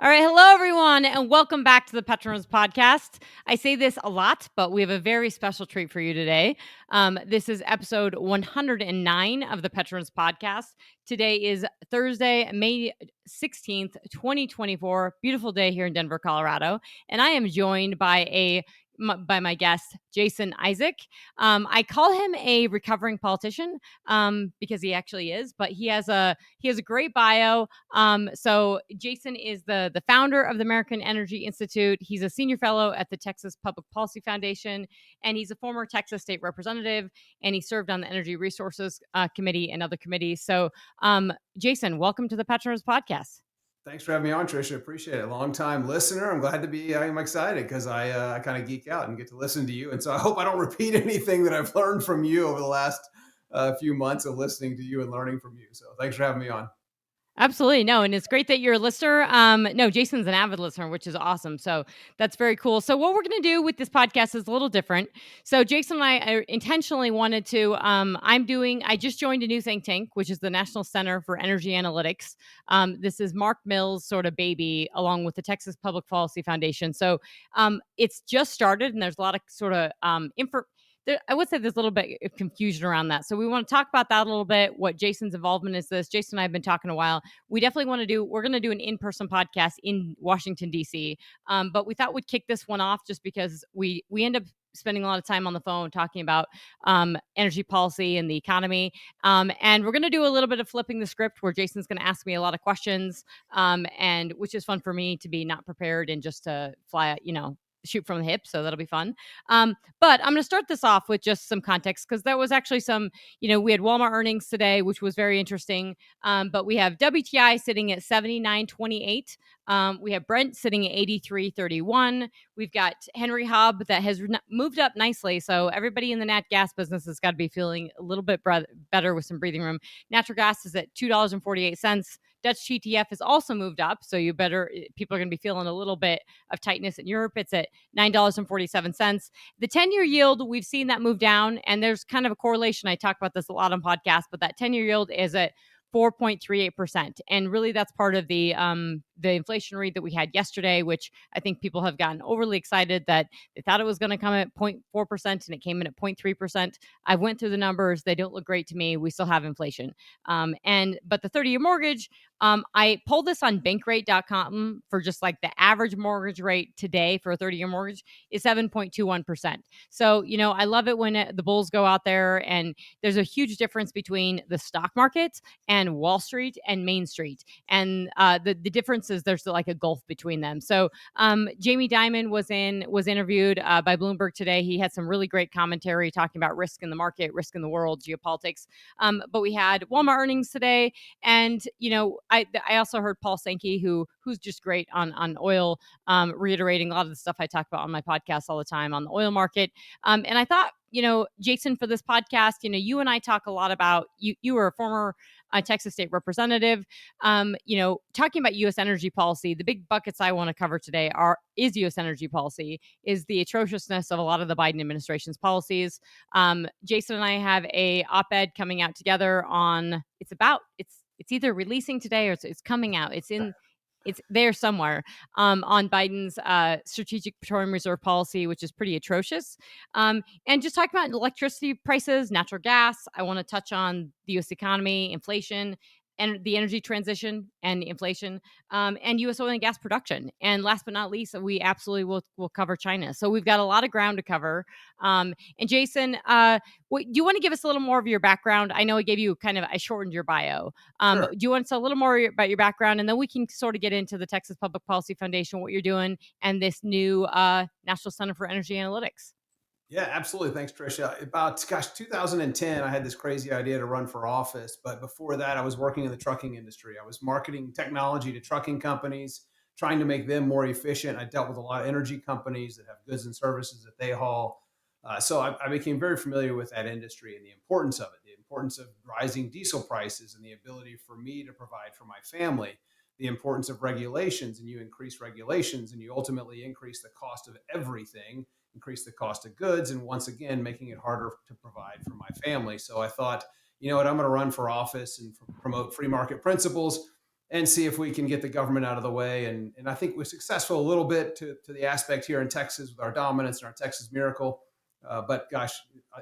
All right. Hello, everyone, and welcome back to the PetroNerds podcast. I say this a lot, but we have a very special treat for you today. This is episode 109 of the PetroNerds podcast. Today is Thursday, May 16th, 2024. Beautiful day here in Denver, Colorado. And I am joined by my guest, Jason Isaac. I call him a recovering politician because he actually is, but he has a great bio. So Jason is the founder of the American Energy Institute. He's a senior fellow at the Texas Public Policy Foundation, and he's a former Texas state representative, and he served on the Energy Resources Committee and other committees. So, Jason, welcome to the PetroNerds podcast. Thanks for having me on, Trisha. Appreciate it. Long time listener. I'm glad to be. I'm excited because I kind of geek out and get to listen to you. And so I hope I don't repeat anything that I've learned from you over the last few months of listening to you and learning from you. So thanks for having me on. Absolutely. No, and it's great that you're a listener. No, Jason's an avid listener, which is awesome. So that's very cool. So what we're going to do with this podcast is a little different. So Jason and I intentionally wanted to, I just joined a new think tank, which is the National Center for Energy Analytics. This is Mark Mills' sort of baby, along with the Texas Public Policy Foundation. So it's just started, and there's a lot of sort of I would say there's a little bit of confusion around that. So we want to talk about that a little bit, what Jason's involvement is this. Jason and I have been talking a while. We're going to do an in-person podcast in Washington, D.C. But we thought we'd kick this one off just because we end up spending a lot of time on the phone talking about energy policy and the economy. And we're going to do a little bit of flipping the script where Jason's going to ask me a lot of questions, and which is fun for me to be not prepared and just to fly, shoot from the hip. So that'll be fun. But I'm going to start this off with just some context because there was actually we had Walmart earnings today, which was very interesting. But we have WTI sitting at 79.28. We have Brent sitting at 83.31. We've got Henry Hub that has moved up nicely. So everybody in the nat gas business has got to be feeling a little bit better with some breathing room. Natural gas is at $2.48. Dutch TTF has also moved up. So people are going to be feeling a little bit of tightness in Europe. It's at $9.47. The 10-year yield, we've seen that move down, and there's kind of a correlation. I talk about this a lot on podcasts, but that 10-year yield is at 4.38%. And really that's part of the inflation rate that we had yesterday, which I think people have gotten overly excited that they thought it was going to come at 0.4% and it came in at 0.3%. I went through the numbers. They don't look great to me. We still have inflation. But the 30-year mortgage, I pulled this on bankrate.com for just like the average mortgage rate today for a 30-year mortgage is 7.21%. So, I love it when the bulls go out there, and there's a huge difference between the stock market and Wall Street and Main Street. And the difference is there's like a gulf between them. So Jamie Dimon was interviewed by Bloomberg today. He had some really great commentary talking about risk in the market, risk in the world, geopolitics. But we had Walmart earnings today. And, I also heard Paul Sankey, who's just great on oil, reiterating a lot of the stuff I talk about on my podcast all the time on the oil market. And I thought, Jason, for this podcast, you and I talk a lot about you were a former Texas state representative, talking about U.S. energy policy. The big buckets I want to cover today is U.S. energy policy, is the atrociousness of a lot of the Biden administration's policies. Jason and I have a op-ed coming out together on, it's either releasing today or it's coming out. It's there somewhere on Biden's strategic petroleum reserve policy, which is pretty atrocious. And just talking about electricity prices, natural gas. I want to touch on the U.S. economy, inflation, and the energy transition and inflation, and U.S. oil and gas production. And last but not least, we absolutely will cover China. So we've got a lot of ground to cover. And Jason, do you want to give us a little more of your background? I know I shortened your bio. Sure. Do you want to tell a little more about your background, and then we can sort of get into the Texas Public Policy Foundation, what you're doing, and this new National Center for Energy Analytics? Yeah, absolutely. Thanks, Trisha. About 2010, I had this crazy idea to run for office. But before that, I was working in the trucking industry. I was marketing technology to trucking companies, trying to make them more efficient. I dealt with a lot of energy companies that have goods and services that they haul. So I became very familiar with that industry and the importance of it, the importance of rising diesel prices and the ability for me to provide for my family, the importance of regulations. And you increase regulations and you ultimately increase the cost of everything, increase the cost of goods, and once again, making it harder to provide for my family. So I thought, you know what, I'm going to run for office and promote free market principles and see if we can get the government out of the way. And I think we're successful a little bit to the aspect here in Texas with our dominance and our Texas miracle. But gosh,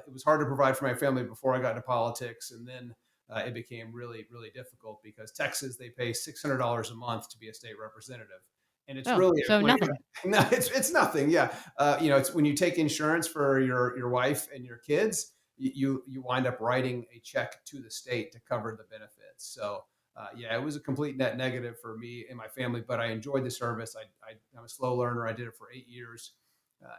it was hard to provide for my family before I got into politics. And then it became really, really difficult because Texas, they pay $600 a month to be a state representative. And it's Oh, really, so when nothing. no, it's nothing. Yeah. It's when you take insurance for your wife and your kids, you wind up writing a check to the state to cover the benefits. So, yeah, it was a complete net negative for me and my family, but I enjoyed the service. I'm a slow learner. I did it for 8 years.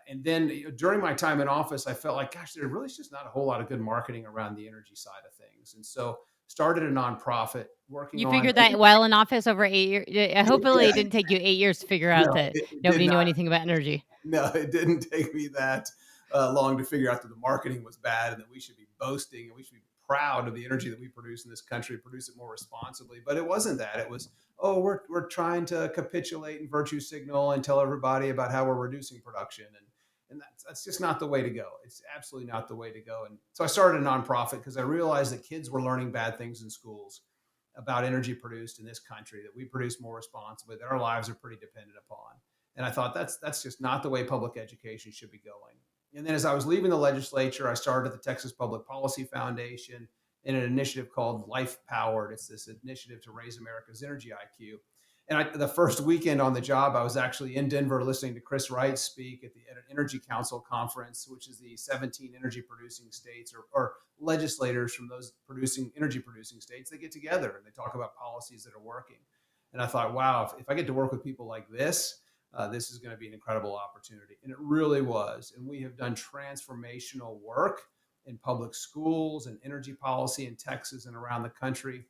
And then during my time in office, I felt like, gosh, there really is just not a whole lot of good marketing around the energy side of things. And so started a nonprofit working You on, figured that while in office over 8 years. Hopefully, yeah, it didn't take you 8 years to figure out no, that it did nobody knew not. anything about energy. No, it didn't take me that long to figure out that the marketing was bad and that we should be boasting and we should be proud of the energy that we produce in this country, produce it more responsibly. But it wasn't that. It was, oh, we're trying to capitulate and virtue signal and tell everybody about how we're reducing production. And that's just not the way to go. It's absolutely not the way to go. And so I started a nonprofit because I realized that kids were learning bad things in schools about energy produced in this country, that we produce more responsibly, that our lives are pretty dependent upon. And I thought that's just not the way public education should be going. And then as I was leaving the legislature, I started the Texas Public Policy Foundation in an initiative called Life Powered. It's this initiative to raise America's energy IQ. And the first weekend on the job, I was actually in Denver listening to Chris Wright speak at an Energy Council conference, which is the 17 energy producing states or legislators from those energy producing states. They get together and they talk about policies that are working. And I thought, wow, if I get to work with people like this is going to be an incredible opportunity. And it really was. And we have done transformational work in public schools and energy policy in Texas and around the country.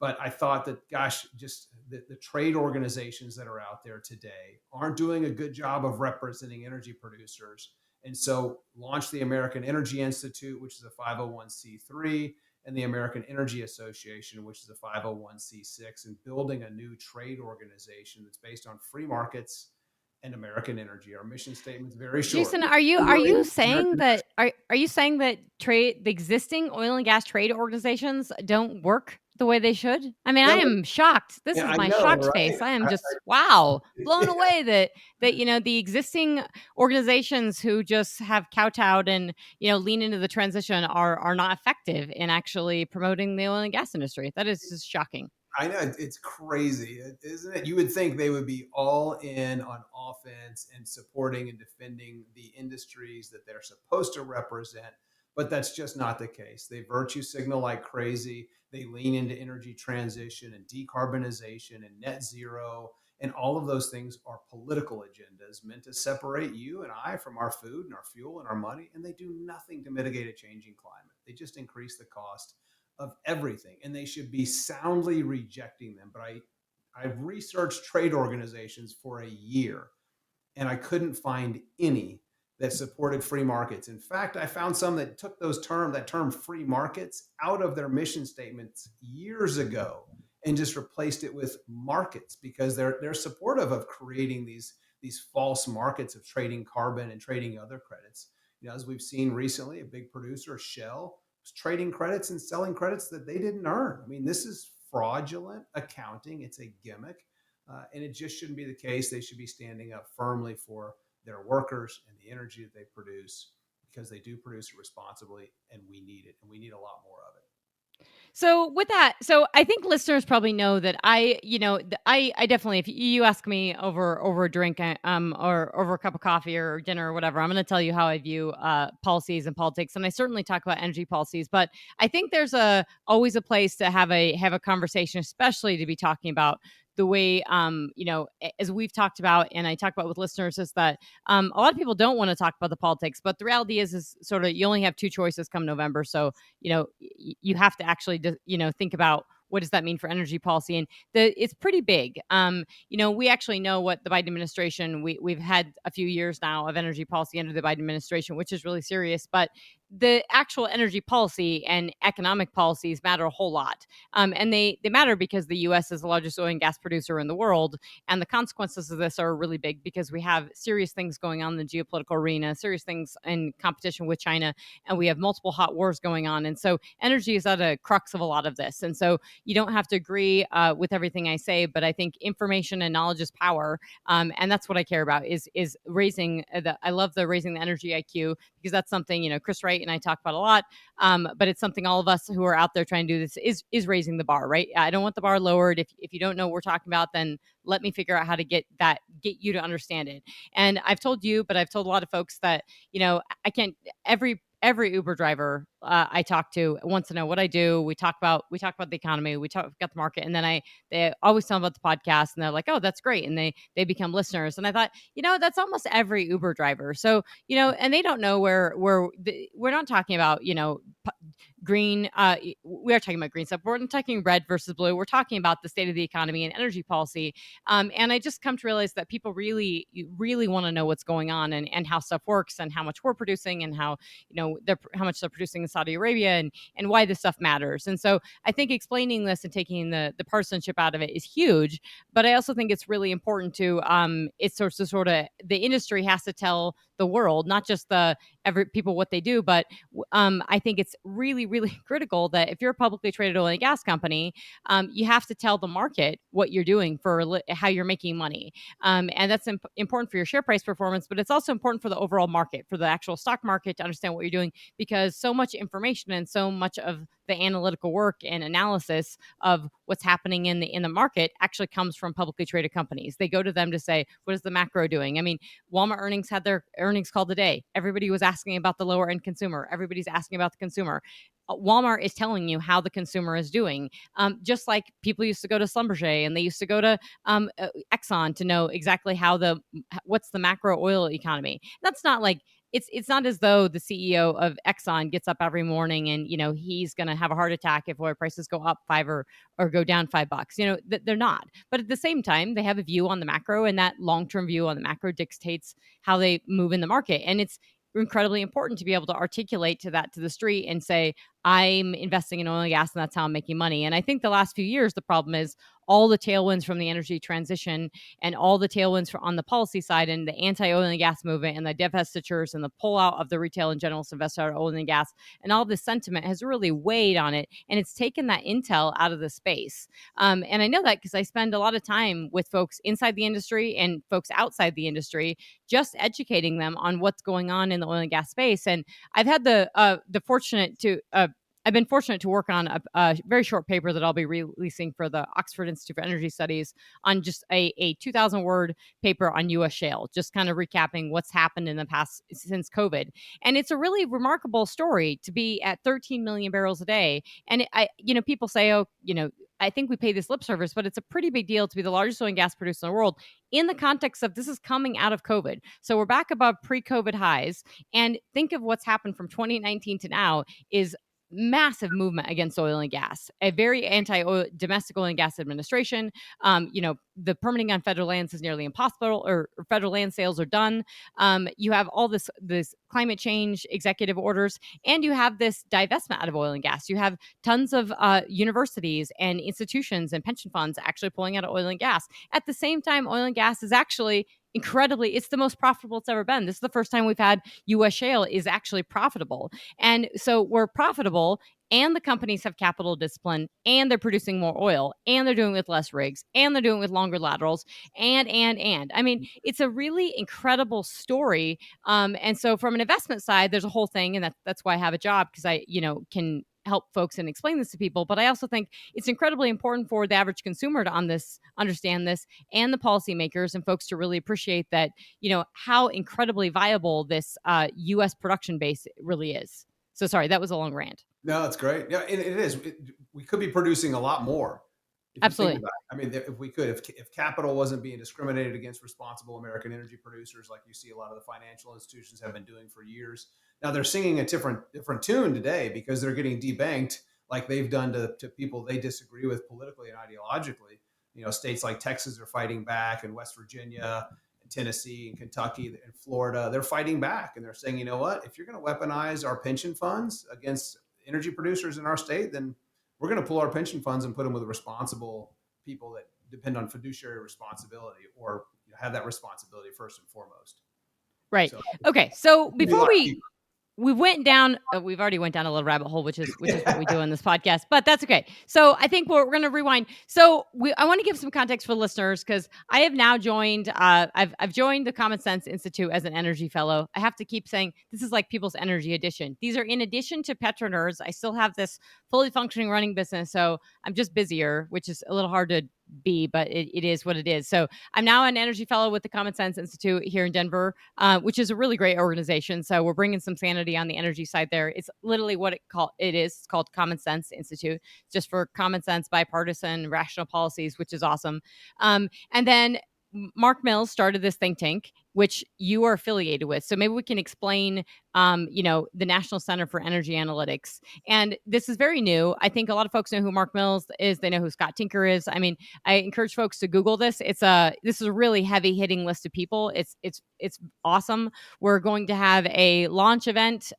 But I thought that, gosh, just the trade organizations that are out there today aren't doing a good job of representing energy producers. And so launched the American Energy Institute, which is a 501c3, and the American Energy Association, which is a 501c6, and building a new trade organization that's based on free markets and American energy. Our mission statement is very short. Jason, are you saying that are you saying that the existing oil and gas trade organizations don't work the way they should? I mean, I Yeah, am shocked. This yeah, is I my know, shocked right? face. I am just wow, blown Yeah, away that the existing organizations who just have kowtowed and lean into the transition are not effective in actually promoting the oil and gas industry. That is just shocking. I know it's crazy, isn't it? You would think they would be all in on offense and supporting and defending the industries that they're supposed to represent, but that's just not the case. They virtue signal like crazy. They lean into energy transition and decarbonization and net zero. And all of those things are political agendas meant to separate you and I from our food and our fuel and our money. And they do nothing to mitigate a changing climate. They just increase the cost of everything, and they should be soundly rejecting them. But I've researched trade organizations for a year, and I couldn't find any that supported free markets. In fact, I found some that took that term free markets out of their mission statements years ago and just replaced it with markets because they're supportive of creating these false markets of trading carbon and trading other credits. As we've seen recently, a big producer, Shell, was trading credits and selling credits that they didn't earn. I mean, this is fraudulent accounting. It's a gimmick. And it just shouldn't be the case. They should be standing up firmly for their workers and the energy that they produce because they do produce it responsibly and we need it. And we need a lot more of it. So with that, so I think listeners probably know that I definitely, if you ask me over a drink, or over a cup of coffee or dinner or whatever, I'm going to tell you how I view policies and politics, and I certainly talk about energy policies. But I think there's always a place to have a conversation, especially to be talking about the way as we've talked about and I talk about with listeners is that a lot of people don't want to talk about the politics, but the reality is sort of you only have two choices come November. So you have to actually think about what does that mean for energy policy, and it's pretty big. We actually know what the Biden administration, we've had a few years now of energy policy under the Biden administration, which is really serious, but the actual energy policy and economic policies matter a whole lot. And they matter because the US is the largest oil and gas producer in the world. And the consequences of this are really big because we have serious things going on in the geopolitical arena, serious things in competition with China, and we have multiple hot wars going on. And so energy is at a crux of a lot of this. And so you don't have to agree with everything I say, but I think information and knowledge is power. And that's what I care about is raising I love the raising the energy IQ, because that's something, Chris Wright and I talk about a lot. But it's something all of us who are out there trying to do this is raising the bar, right? I don't want the bar lowered. If you don't know what we're talking about, then let me figure out how to get you to understand it. And I've told you, but I've told a lot of folks that, I can't every Uber driver I talk to wants to know what I do. We talk about the economy, we talk about the market, and then they always tell them about the podcast, and they're like, "Oh, that's great," and they become listeners. And I thought, that's almost every Uber driver. So, and they don't know we're not talking about green. We are talking about green stuff. We're not talking red versus blue. We're talking about the state of the economy and energy policy. And I just come to realize that people really, really want to know what's going on, and how stuff works, and how much we're producing, and how how much they're producing in Saudi Arabia, and why this stuff matters. And so I think explaining this and taking the partisanship out of it is huge. But I also think it's really important to it's sort of the industry has to tell the world, not just the every people what they do, but I think it's really, really critical that if you're a publicly traded oil and gas company, you have to tell the market what you're doing how you're making money. And that's important for your share price performance, but it's also important for the overall market, for the actual stock market, to understand what you're doing, because so much information and so much of the analytical work and analysis of what's happening in the market actually comes from publicly traded companies. They go to them to say, what is the macro doing? I mean, Walmart earnings had their earnings call today. Everybody was asking about the lower end consumer. Everybody's asking about the consumer. Walmart is telling you how the consumer is doing. Just like people used to go to Schlumberger, and they used to go to Exxon to know exactly what's the macro oil economy. That's not like it's not as though the CEO of Exxon gets up every morning and he's going to have a heart attack if oil prices go up five or go down $5. They're not. But at the same time, they have a view on the macro, and that long-term view on the macro dictates how they move in the market. And it's incredibly important to be able to articulate to the street and say, I'm investing in oil and gas, and that's how I'm making money. And I think the last few years, the problem is all the tailwinds from the energy transition, and all the tailwinds on the policy side, and the anti-oil and gas movement, and the divestitures, and the pullout of the retail and generalist investor out of oil and gas, and all this sentiment has really weighed on it, and it's taken that intel out of the space. And I know that because I spend a lot of time with folks inside the industry and folks outside the industry, just educating them on what's going on in the oil and gas space. And I've had I've been fortunate to work on a very short paper that I'll be releasing for the Oxford Institute for Energy Studies on just a 2,000 word paper on U.S. shale, just kind of recapping what's happened in the past since COVID. And it's a really remarkable story to be at 13 million barrels a day. And people say, oh, I think we pay this lip service, but it's a pretty big deal to be the largest oil and gas producer in the world in the context of this is coming out of COVID. So we're back above pre-COVID highs. And think of what's happened from 2019 to now is massive movement against oil and gas, a very anti-oil domestic oil and gas administration. The permitting on federal lands is nearly impossible, or federal land sales are done. You have all this climate change executive orders, and you have this divestment out of oil and gas. You have tons of universities and institutions and pension funds actually pulling out of oil and gas. At the same time, oil and gas is actually it's the most profitable it's ever been. This is the first time we've had U.S. shale is actually profitable. And so we're profitable, and the companies have capital discipline, and they're producing more oil, and they're doing it with less rigs, and they're doing it with longer laterals, and. I mean, it's a really incredible story. And so from an investment side, there's a whole thing, and that's why I have a job, because I, can help folks and explain this to people. But I also think it's incredibly important for the average consumer to understand this, and the policymakers and folks to really appreciate that, how incredibly viable this U.S. production base really is. So sorry, that was a long rant. No, it's great. Yeah, and it is. We could be producing a lot more if you think Absolutely. about it. I mean, if we could, if capital wasn't being discriminated against responsible American energy producers, like you see a lot of the financial institutions have been doing for years. Now they're singing a different tune today because they're getting debanked, like they've done to people they disagree with politically and ideologically. States like Texas are fighting back, and West Virginia, and Tennessee and Kentucky and Florida, they're fighting back and they're saying, you know what, if you're going to weaponize our pension funds against energy producers in our state, then we're going to pull our pension funds and put them with responsible people that depend on fiduciary responsibility or have that responsibility first and foremost. Right. So Okay. So a before lot deeper. we went down we've already went down a little rabbit hole, which is what we do on this podcast, but that's okay. So I think we're going to rewind. So I want to give some context for listeners, because I have now joined I've joined the Common Sense Institute as an energy fellow. I have to keep saying this is like People's Energy Edition. These are in addition to PetroNerds. I still have this fully functioning running business, so I'm just busier, which is a little hard to be, but it is what it is. So I'm now an energy fellow with the Common Sense Institute here in Denver, which is a really great organization. So we're bringing some sanity on the energy side there. It's literally what it is. It's called Common Sense Institute, just for common sense, bipartisan, rational policies, which is awesome. And then Mark Mills started this think tank, which you are affiliated with. So maybe we can explain, the National Center for Energy Analytics. And this is very new. I think a lot of folks know who Mark Mills is. They know who Scott Tinker is. I mean, I encourage folks to Google this. This is a really heavy hitting list of people. It's awesome. We're going to have a launch event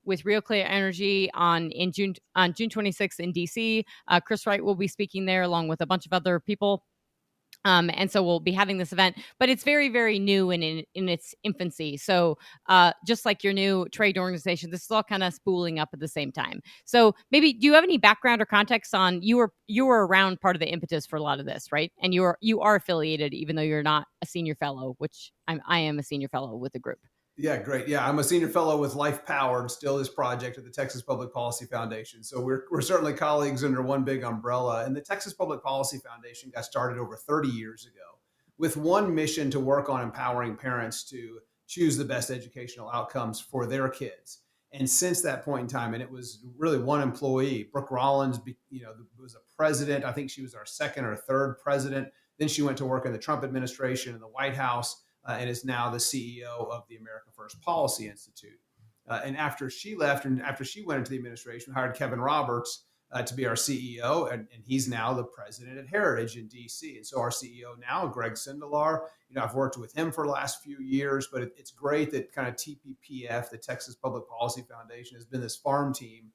with Real Clear Energy on June 26th in DC. Chris Wright will be speaking there along with a bunch of other people. And so we'll be having this event, but it's very, very new and in its infancy. So just like your new trade organization, this is all kind of spooling up at the same time. So maybe, do you have any background or context on you were around part of the impetus for a lot of this, right? And you are affiliated, even though you're not a senior fellow, which I am a senior fellow with the group. Yeah, great. Yeah, I'm a senior fellow with Life Powered, still this project at the Texas Public Policy Foundation. So we're certainly colleagues under one big umbrella. And the Texas Public Policy Foundation got started over 30 years ago with one mission to work on empowering parents to choose the best educational outcomes for their kids. And since that point in time, and it was really one employee, Brooke Rollins, was a president. I think she was our second or third president. Then she went to work in the Trump administration and the White House. And is now the CEO of the America First Policy Institute. And after she left and after she went into the administration, we hired Kevin Roberts to be our CEO, and he's now the president at Heritage in DC. And so our CEO now, Greg Sindelar, I've worked with him for the last few years, but it's great that kind of TPPF, the Texas Public Policy Foundation, has been this farm team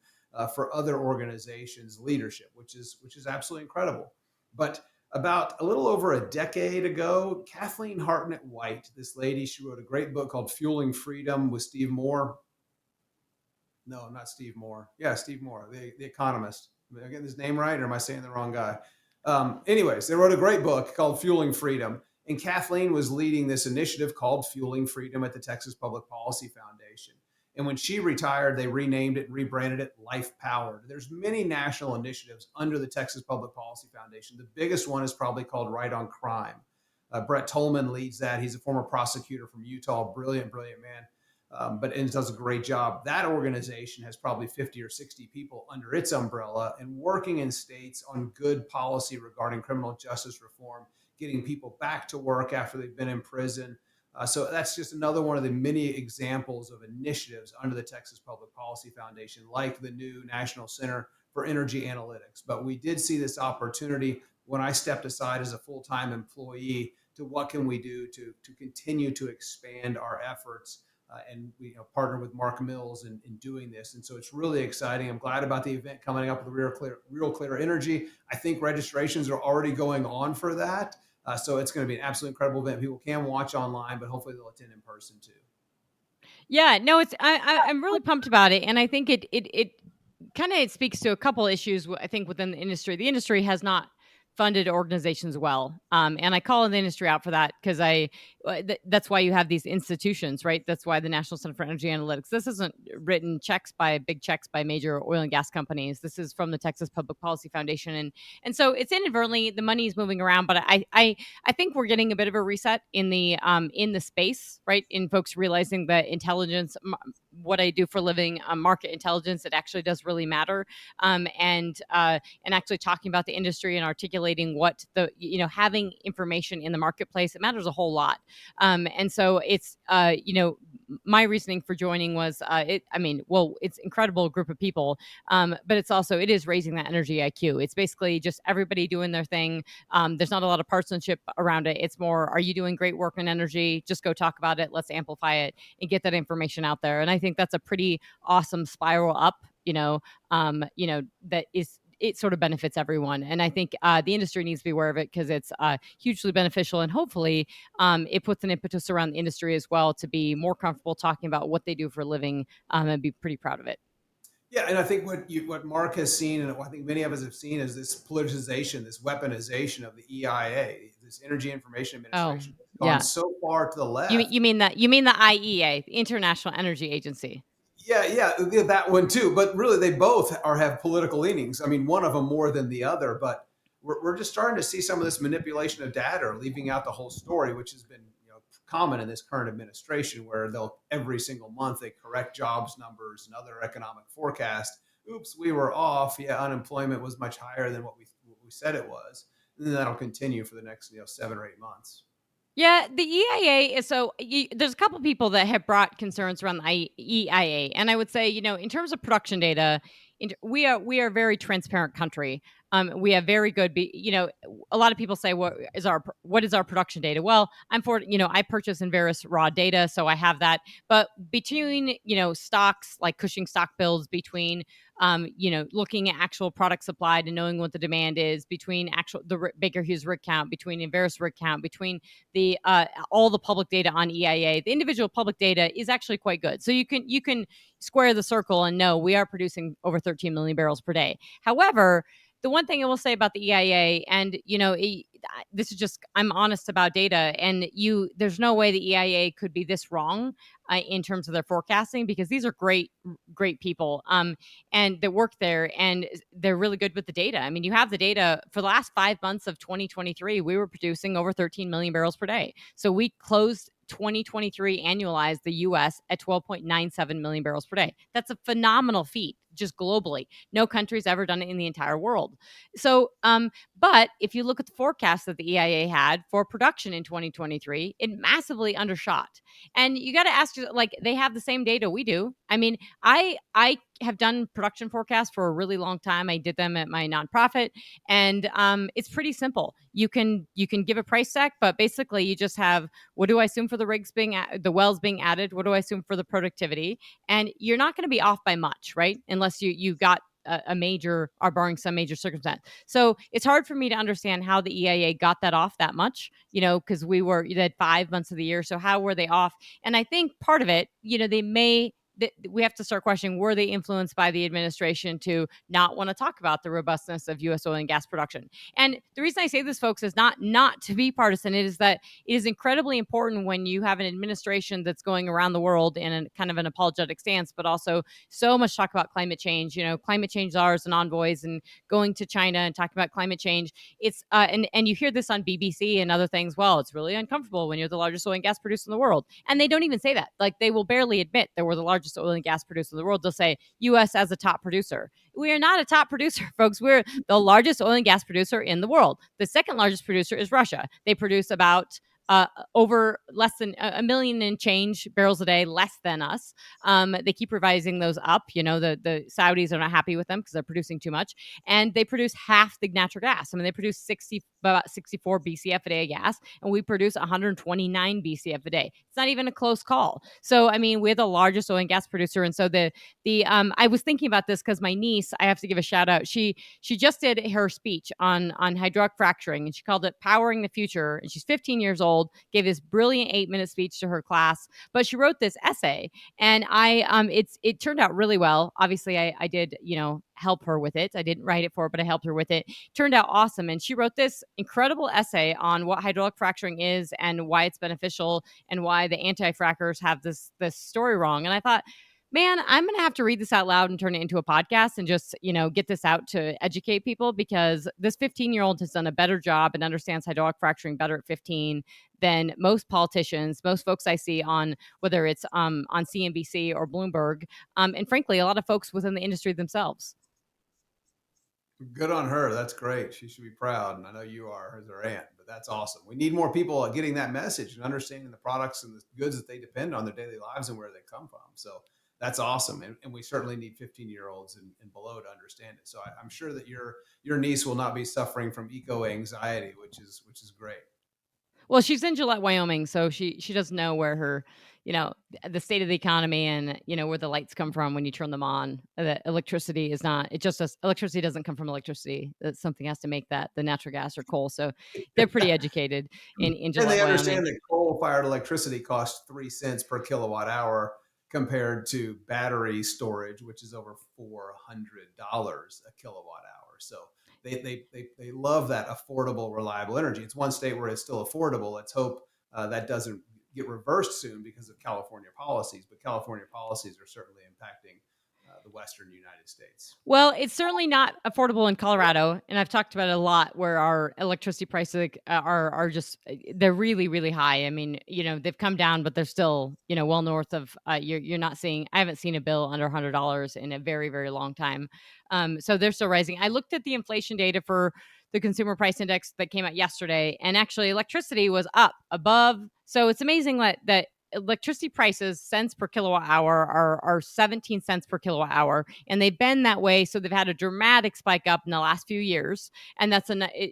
for other organizations' leadership, which is absolutely incredible. But about a little over a decade ago, Kathleen Hartnett White, this lady, she wrote a great book called Fueling Freedom with Steve Moore. No, not Steve Moore. Yeah, Steve Moore, the economist. Am I getting his name right, or am I saying the wrong guy? Anyways, they wrote a great book called Fueling Freedom. And Kathleen was leading this initiative called Fueling Freedom at the Texas Public Policy Foundation. And when she retired, they renamed it and rebranded it Life Powered. There's many national initiatives under the Texas Public Policy Foundation. The biggest one is probably called Right on Crime. Brett Tolman leads that. He's a former prosecutor from Utah, brilliant man, but does a great job. That organization has probably 50 or 60 people under its umbrella and working in states on good policy regarding criminal justice reform, getting people back to work after they've been in prison. So that's just another one of the many examples of initiatives under the Texas Public Policy Foundation, like the new National Center for Energy Analytics. But we did see this opportunity when I stepped aside as a full-time employee to what can we do to continue to expand our efforts. And we partner with Mark Mills in doing this. And so it's really exciting. I'm glad about the event coming up with Real Clear Energy. I think registrations are already going on for that. So it's going to be an absolutely incredible event. People can watch online, but hopefully they'll attend in person too. Yeah, no, I'm really pumped about it, and I think it kind of speaks to a couple issues. I think within the industry, has not funded organizations well, and I call the industry out for that because that's why you have these institutions, right? That's why the National Center for Energy Analytics. This isn't written big checks by major oil and gas companies. This is from the Texas Public Policy Foundation, and so it's inadvertently the money is moving around. But I think we're getting a bit of a reset in the space, right? In folks realizing that intelligence, what I do for a living, market intelligence, it actually does really matter, and actually talking about the industry and articulating what having information in the marketplace, it matters a whole lot. And so it's my reasoning for joining was it's incredible group of people, but it is raising that energy IQ. It's basically just everybody doing their thing. There's not a lot of partisanship around it. It's more, are you doing great work in energy? Just go talk about it. Let's amplify it and get that information out there. And I think that's a pretty awesome spiral up, that is, it sort of benefits everyone. And I think the industry needs to be aware of it because it's hugely beneficial. And hopefully it puts an impetus around the industry as well to be more comfortable talking about what they do for a living, and be pretty proud of it. Yeah, and I think what Mark has seen, and I think many of us have seen, is this politicization, this weaponization of the EIA, this Energy Information Oh, Administration, has gone yeah. so far to the You left. you mean that you mean the IEA, the International Energy Agency? Yeah, that one too. But really, they both have political leanings. I mean, one of them more than the other. But we're just starting to see some of this manipulation of data, or leaving out the whole story, which has been common in this current administration, where they'll every single month they correct jobs numbers and other economic forecast. Oops, we were off. Yeah, unemployment was much higher than what we said it was, and then that'll continue for the next 7 or 8 months. Yeah, the EIA is there's a couple people that have brought concerns around the EIA, and I would say, in terms of production data, we are a very transparent country. We have very good, a lot of people say, what is our production data? Well, I purchase in various raw data, so I have that. But between stocks like Cushing stock builds, between looking at actual product supplied and knowing what the demand is, between Baker Hughes rig count, between Enverus rig count, between the all the public data on EIA, the individual public data is actually quite good. So you can square the circle and know we are producing over 13 million barrels per day. However, the one thing I will say about the EIA, and this is just, I'm honest about data, and there's no way the EIA could be this wrong in terms of their forecasting, because these are great people, and that work there, and they're really good with the data. I mean, you have the data for the last 5 months of 2023. We were producing over 13 million barrels per day. So we closed 2023 annualized the US at 12.97 million barrels per day. That's a phenomenal feat just globally. No country's ever done it in the entire world. So, but if you look at the forecast that the EIA had for production in 2023, it massively undershot. And you got to ask, like, they have the same data we do. I mean, I have done production forecasts for a really long time. I did them at my nonprofit, and it's pretty simple. You can give a price tag, but basically you just have, what do I assume for the the wells being added? What do I assume for the productivity? And you're not going to be off by much, right? Unless you got a major, or barring some major circumstance. So it's hard for me to understand how the EIA got that off that much, because you had 5 months of the year. So how were they off? And I think part of it, we have to start questioning, were they influenced by the administration to not want to talk about the robustness of U.S. oil and gas production? And the reason I say this, folks, is not to be partisan. It is that it is incredibly important when you have an administration that's going around the world in a kind of an apologetic stance, but also so much talk about climate change. Climate change czars and envoys, and going to China and talking about climate change. It's and you hear this on BBC and other things. Well, it's really uncomfortable when you're the largest oil and gas producer in the world, and they don't even say that. Like, they will barely admit that we're the largest oil and gas producer in the world. They'll say U.S. as a top producer. We are not a top producer, folks. We're the largest oil and gas producer in the world. The second largest producer is Russia. They produce about over less than a million and change barrels a day, less than us. They keep revising those up. The Saudis are not happy with them because they're producing too much, and they produce half the natural gas. I mean, they produce about 64 BCF a day of gas, and we produce 129 BCF a day. It's not even a close call. So, I mean, we're the largest oil and gas producer, and so I was thinking about this because my niece, I have to give a shout out. She just did her speech on hydraulic fracturing, and she called it "Powering the Future." And she's 15 years old. Gave this brilliant 8-minute speech to her class, but she wrote this essay, and it turned out really well. Obviously, I did help her with it. I didn't write it for her, but I helped her with it. Turned out awesome, and she wrote this incredible essay on what hydraulic fracturing is and why it's beneficial, and why the anti-frackers have this story wrong. And I thought, man, I'm going to have to read this out loud and turn it into a podcast and just, get this out to educate people, because this 15-year-old has done a better job and understands hydraulic fracturing better at 15 than most politicians, most folks I see on, whether it's on CNBC or Bloomberg, and frankly, a lot of folks within the industry themselves. Good on her. That's great. She should be proud. And I know you are as her aunt, but that's awesome. We need more people getting that message and understanding the products and the goods that they depend on their daily lives and where they come from. So that's awesome. And we certainly need 15-year-olds and below to understand it. So I'm sure that your niece will not be suffering from eco anxiety, which is great. Well, she's in Gillette, Wyoming, so she doesn't know where her, the state of the economy and where the lights come from when you turn them on. That electricity is not. It just does. Electricity doesn't come from electricity. That something has to make that, the natural gas or coal. So they're pretty educated in And Gillette, they Wyoming. understand that coal-fired electricity costs 3 cents per kilowatt hour compared to battery storage, which is over $400 a kilowatt hour. So they love that affordable, reliable energy. It's one state where it's still affordable. Let's hope that doesn't get reversed soon because of California policies. But California policies are certainly impacting the Western United States. Well, it's certainly not affordable in Colorado, and I've talked about it a lot. Where our electricity prices are just they're really really high. I mean, they've come down, but they're still well north of. You're not seeing. I haven't seen a bill under $100 in a very very long time. So they're still rising. I looked at the inflation data for the consumer price index that came out yesterday, and actually electricity was up above. So it's amazing that electricity prices cents per kilowatt hour are 17 cents per kilowatt hour, and they've been that way. So they've had a dramatic spike up in the last few years, and that's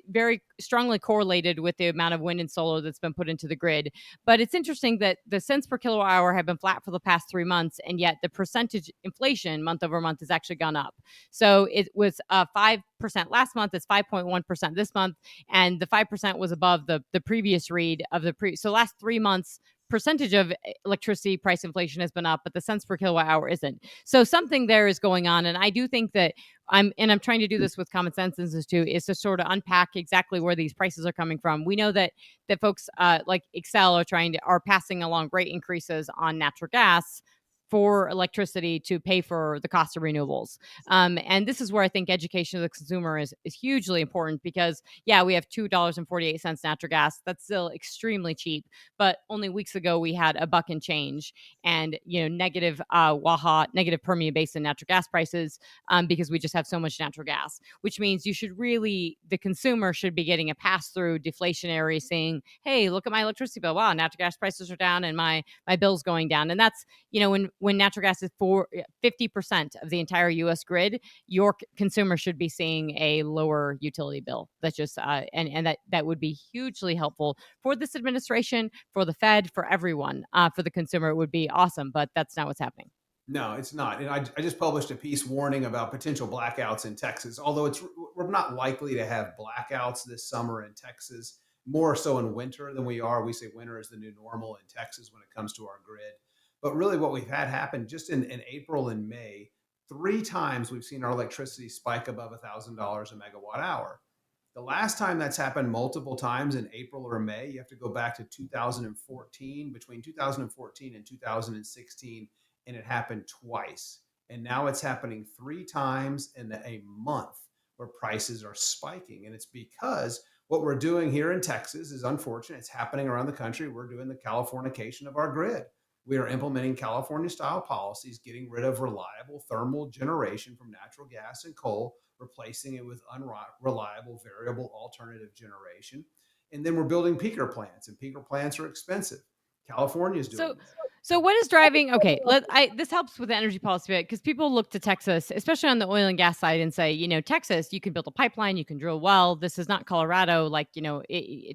very strongly correlated with the amount of wind and solar that's been put into the grid. But it's interesting that the cents per kilowatt hour have been flat for the past 3 months, and yet the percentage inflation month over month has actually gone up. So it was 5% last month. It's 5.1% this month, and the 5% was above the previous read of the pre. So last 3 months percentage of electricity price inflation has been up, but the cents per kilowatt hour isn't. So something there is going on, and I do think that I'm trying to do this with Common Sense Institute is to sort of unpack exactly where these prices are coming from. We know that folks like Excel are passing along rate increases on natural gas for electricity to pay for the cost of renewables. And this is where I think education of the consumer is hugely important because, yeah, we have $2.48 natural gas. That's still extremely cheap. But only weeks ago, we had a buck and change and, negative Waha, negative Permian Basin natural gas prices because we just have so much natural gas, which means the consumer should be getting a pass through deflationary saying, hey, look at my electricity bill. Wow, natural gas prices are down and my bill's going down. And that's, when natural gas is for 50% of the entire US grid, your consumer should be seeing a lower utility bill. That's just and that would be hugely helpful for this administration, for the Fed, for everyone. For the consumer, it would be awesome, but that's not what's happening. No, it's not. And I just published a piece warning about potential blackouts in Texas. Although we're not likely to have blackouts this summer in Texas, more so in winter than we are. We say winter is the new normal in Texas when it comes to our grid. But really, what we've had happen just in April and May, 3 times we've seen our electricity spike above $1,000 a megawatt hour. The last time that's happened multiple times in April or May, you have to go back to 2014, between 2014 and 2016, and it happened twice. And now it's happening 3 times in a month where prices are spiking. And it's because what we're doing here in Texas is unfortunate. It's happening around the country. We're doing the Californication of our grid. We are implementing California style policies, getting rid of reliable thermal generation from natural gas and coal, replacing it with unreliable variable alternative generation. And then we're building peaker plants, and peaker plants are expensive. California is doing So, that. so what is driving? Okay, this helps with the energy policy bit because people look to Texas, especially on the oil and gas side, and say, Texas, you can build a pipeline, you can drill well. This is not Colorado. Like,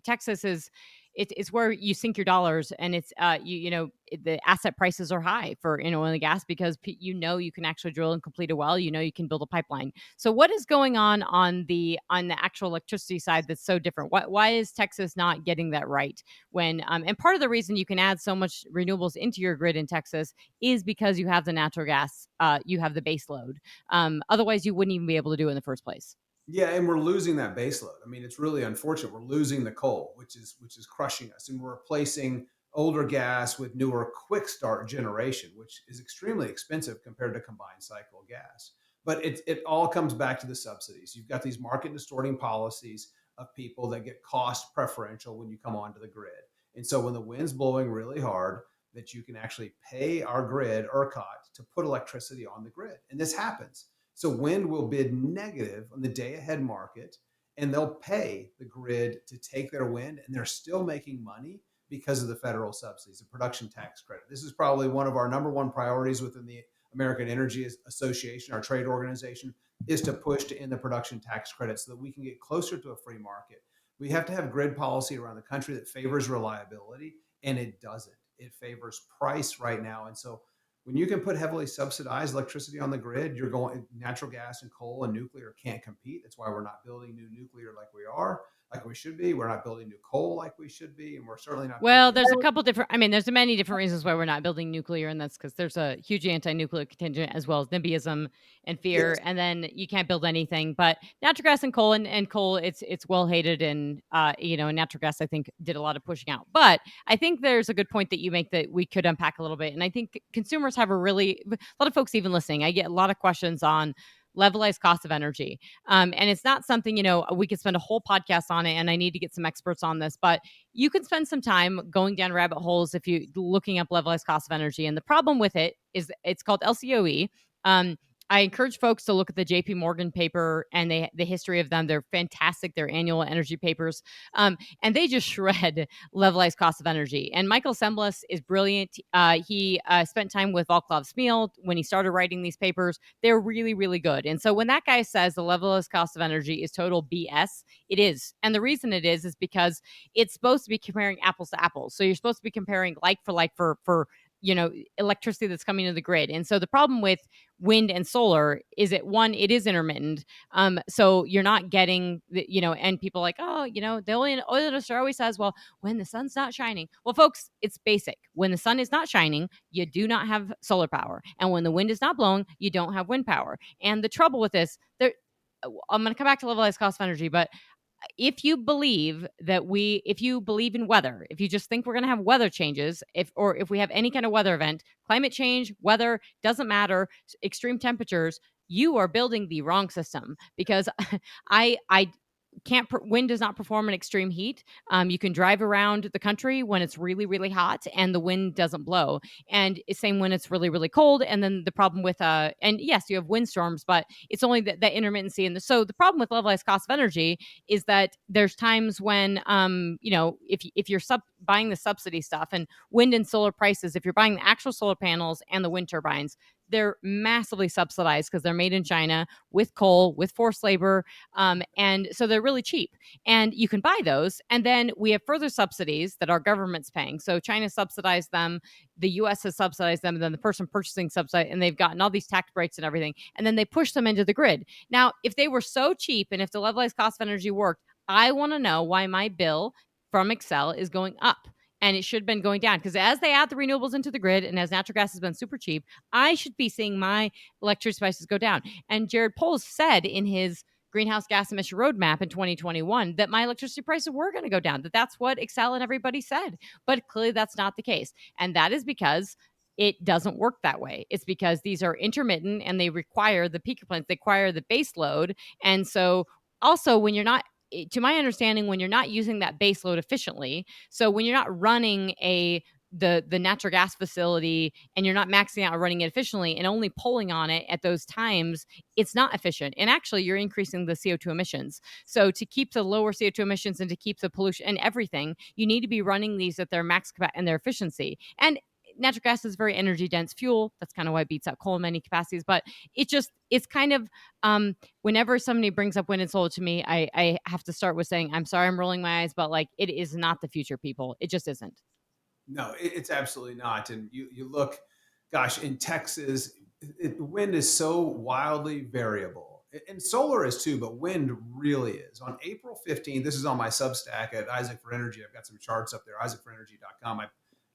Texas is. It's where you sink your dollars, and it's the asset prices are high for in oil and gas because you can actually drill and complete a well. You can build a pipeline. So what is going on the actual electricity side that's so different? Why is Texas not getting that right? When and part of the reason you can add so much renewables into your grid in Texas is because you have the natural gas, you have the base load. Otherwise, you wouldn't even be able to do it in the first place. Yeah, and we're losing that base load. I mean, it's really unfortunate. We're losing the coal, which is crushing us, and we're replacing older gas with newer quick start generation, which is extremely expensive compared to combined cycle gas. But it all comes back to the subsidies. You've got these market distorting policies of people that get cost preferential when you come onto the grid. And so when the wind's blowing really hard, that you can actually pay our grid, ERCOT, to put electricity on the grid. And this happens. So wind will bid negative on the day ahead market, and they'll pay the grid to take their wind, and they're still making money because of the federal subsidies, the production tax credit. This is probably one of our number one priorities within the American Energy Association, our trade organization, is to push to end the production tax credit so that we can get closer to a free market. We have to have grid policy around the country that favors reliability, and it doesn't. It favors price right now. And so when you can put heavily subsidized electricity on the grid, you're going natural gas and coal and nuclear can't compete. That's why we're not building new nuclear like we should be. We're not building new coal like we should be, and we're certainly not Well, building. there's a couple different. I mean, there's many different reasons why we're not building nuclear, and that's because there's a huge anti-nuclear contingent as well as NIMBYism and Yes, fear, and then you can't build anything. But natural gas and coal, it's well hated, and and natural gas I think did a lot of pushing out. But I think there's a good point that you make that we could unpack a little bit, and I think consumers have a lot of folks even listening. I get a lot of questions on levelized cost of energy. And it's not something, we could spend a whole podcast on it, and I need to get some experts on this, but you can spend some time going down rabbit holes if you looking up levelized cost of energy. And the problem with it is it's called LCOE. Um, I encourage folks to look at the JP Morgan paper and the history of them. They're fantastic. They're annual energy papers. And they just shred levelized cost of energy. And Michael Semblas is brilliant. He spent time with Vaclav Smil when he started writing these papers. They're really, really good. And so when that guy says the levelized cost of energy is total BS, it is. And the reason it is because it's supposed to be comparing apples to apples. So you're supposed to be comparing like for like for electricity that's coming to the grid. And so the problem with wind and solar is that one, it is intermittent. So you're not getting and people are like, oh, the oil industry always says, well, when the sun's not shining. Well, folks, it's basic. When the sun is not shining, you do not have solar power. And when the wind is not blowing, you don't have wind power. And the trouble with this, I'm going to come back to levelized cost of energy, but if you believe in weather, if you just think we're going to have weather changes, if we have any kind of weather event, climate change, weather, doesn't matter, extreme temperatures, you are building the wrong system because I can't wind does not perform in extreme heat. You can drive around the country when it's really, really hot and the wind doesn't blow, and same when it's really, really cold. And then the problem with and yes, you have windstorms, but it's only that intermittency. And so the problem with levelized cost of energy is that there's times when if you're buying the subsidy stuff and wind and solar prices, if you're buying the actual solar panels and the wind turbines, they're massively subsidized because they're made in China with coal, with forced labor. And so they're really cheap. And you can buy those. And then we have further subsidies that our government's paying. So China subsidized them, the US has subsidized them, and then the person purchasing subsidy, and they've gotten all these tax breaks and everything. And then they push them into the grid. Now, if they were so cheap and if the levelized cost of energy worked, I want to know why my bill from Excel is going up. And it should have been going down because as they add the renewables into the grid and as natural gas has been super cheap, I should be seeing my electricity prices go down. And Jared Polis said in his greenhouse gas emission roadmap in 2021 that my electricity prices were going to go down, that's what Excel and everybody said. But clearly that's not the case. And that is because it doesn't work that way. It's because these are intermittent and they require the peaker plants, they require the base load. And so also when you're not, to my understanding, when you're not using that base load efficiently, so when you're not running the natural gas facility and you're not maxing out running it efficiently and only pulling on it at those times, it's not efficient. And actually, you're increasing the CO2 emissions. So to keep the lower CO2 emissions and to keep the pollution and everything, you need to be running these at their max and their efficiency. And natural gas is very energy dense fuel. That's kind of why it beats out coal in many capacities. But it's kind of whenever somebody brings up wind and solar to me, I have to start with saying, I'm sorry, I'm rolling my eyes, but like it is not the future, people. It just isn't. No, it's absolutely not. And you look, gosh, in Texas, wind is so wildly variable. And solar is too, but wind really is. On April 15th, this is on my Substack at Isaac for Energy. I've got some charts up there, isaacforenergy.com. I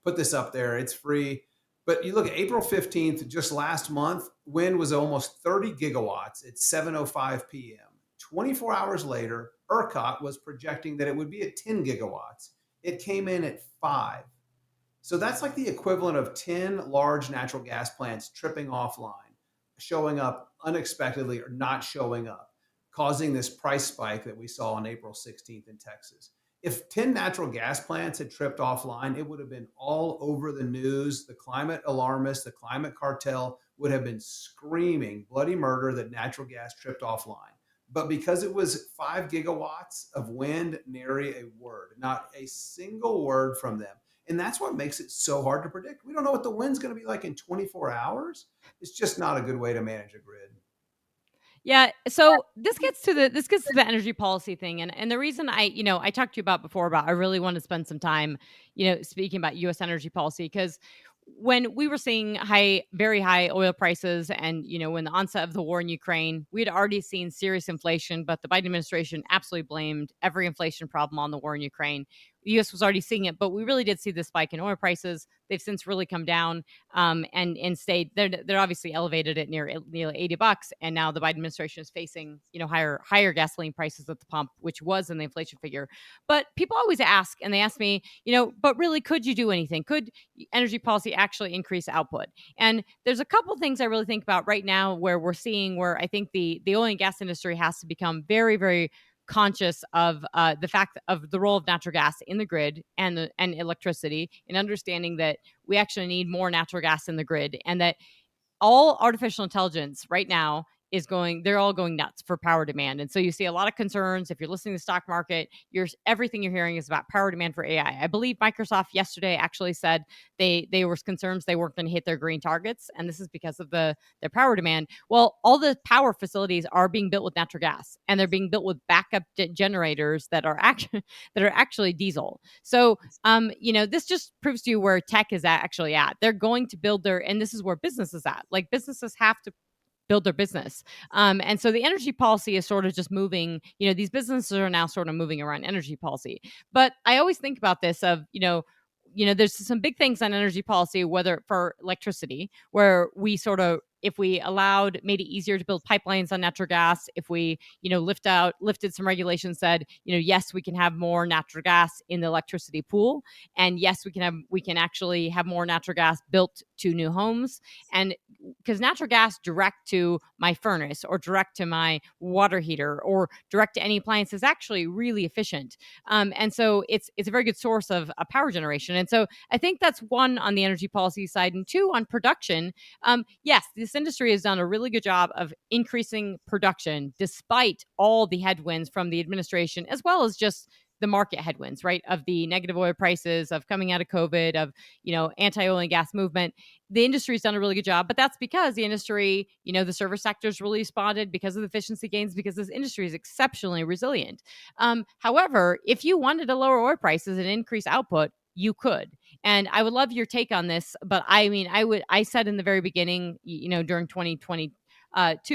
put this up there. It's free. But you look at April 15th, just last month, wind was almost 30 gigawatts at 7:05 p.m. 24 hours later, ERCOT was projecting that it would be at 10 gigawatts. It came in at 5. So that's like the equivalent of 10 large natural gas plants tripping offline, showing up unexpectedly or not showing up, causing this price spike that we saw on April 16th in Texas. If 10 natural gas plants had tripped offline, it would have been all over the news. The climate alarmists, the climate cartel would have been screaming bloody murder that natural gas tripped offline. But because it was 5 gigawatts of wind, nary a word, not a single word from them. And that's what makes it so hard to predict. We don't know what the wind's going to be like in 24 hours. It's just not a good way to manage a grid. Yeah, so this gets to the energy policy thing, and the reason I talked to you about before about I really want to spend some time, speaking about U.S. energy policy because when we were seeing very high oil prices, and when the onset of the war in Ukraine, we had already seen serious inflation, but the Biden administration absolutely blamed every inflation problem on the war in Ukraine. The U.S. was already seeing it, but we really did see the spike in oil prices. They've since really come down, and stayed. They're obviously elevated at nearly $80, and now the Biden administration is facing higher gasoline prices at the pump, which was in the inflation figure. But people always ask, and they ask me, but really, could you do anything? Could energy policy actually increase output? And there's a couple things I really think about right now where I think the oil and gas industry has to become very, very conscious of the fact of the role of natural gas in the grid and electricity, and understanding that we actually need more natural gas in the grid, and that all artificial intelligence right now they're all going nuts for power demand. And so you see a lot of concerns. If you're listening to the stock market, everything you're hearing is about power demand for AI. I believe Microsoft yesterday actually said they were concerned they weren't going to hit their green targets, and this is because of their power demand. Well, all the power facilities are being built with natural gas, and they're being built with backup generators that are actually diesel. So this just proves to you where tech is actually at. They're going to build and this is where business is at. Like, businesses have to build their business. And so the energy policy is sort of just moving, these businesses are now sort of moving around energy policy. But I always think about this of, there's some big things on energy policy, whether for electricity, where if we made it easier to build pipelines on natural gas, if we, lifted some regulations, said, yes, we can have more natural gas in the electricity pool. And yes, we can actually have more natural gas built to new homes. And because natural gas direct to my furnace, or direct to my water heater, or direct to any appliance is actually really efficient. And so it's a very good source of power generation. And so I think that's one on the energy policy side, and two on production. Yes, this industry has done a really good job of increasing production despite all the headwinds from the administration, as well as just the market headwinds, right? Of the negative oil prices, of coming out of COVID, of, anti-oil and gas movement. The industry's done a really good job, but that's because the industry, the service sector's really responded because of the efficiency gains, because this industry is exceptionally resilient. However, if you wanted to lower oil prices and increase output, you could. And I would love your take on this, but I said in the very beginning, during 2020,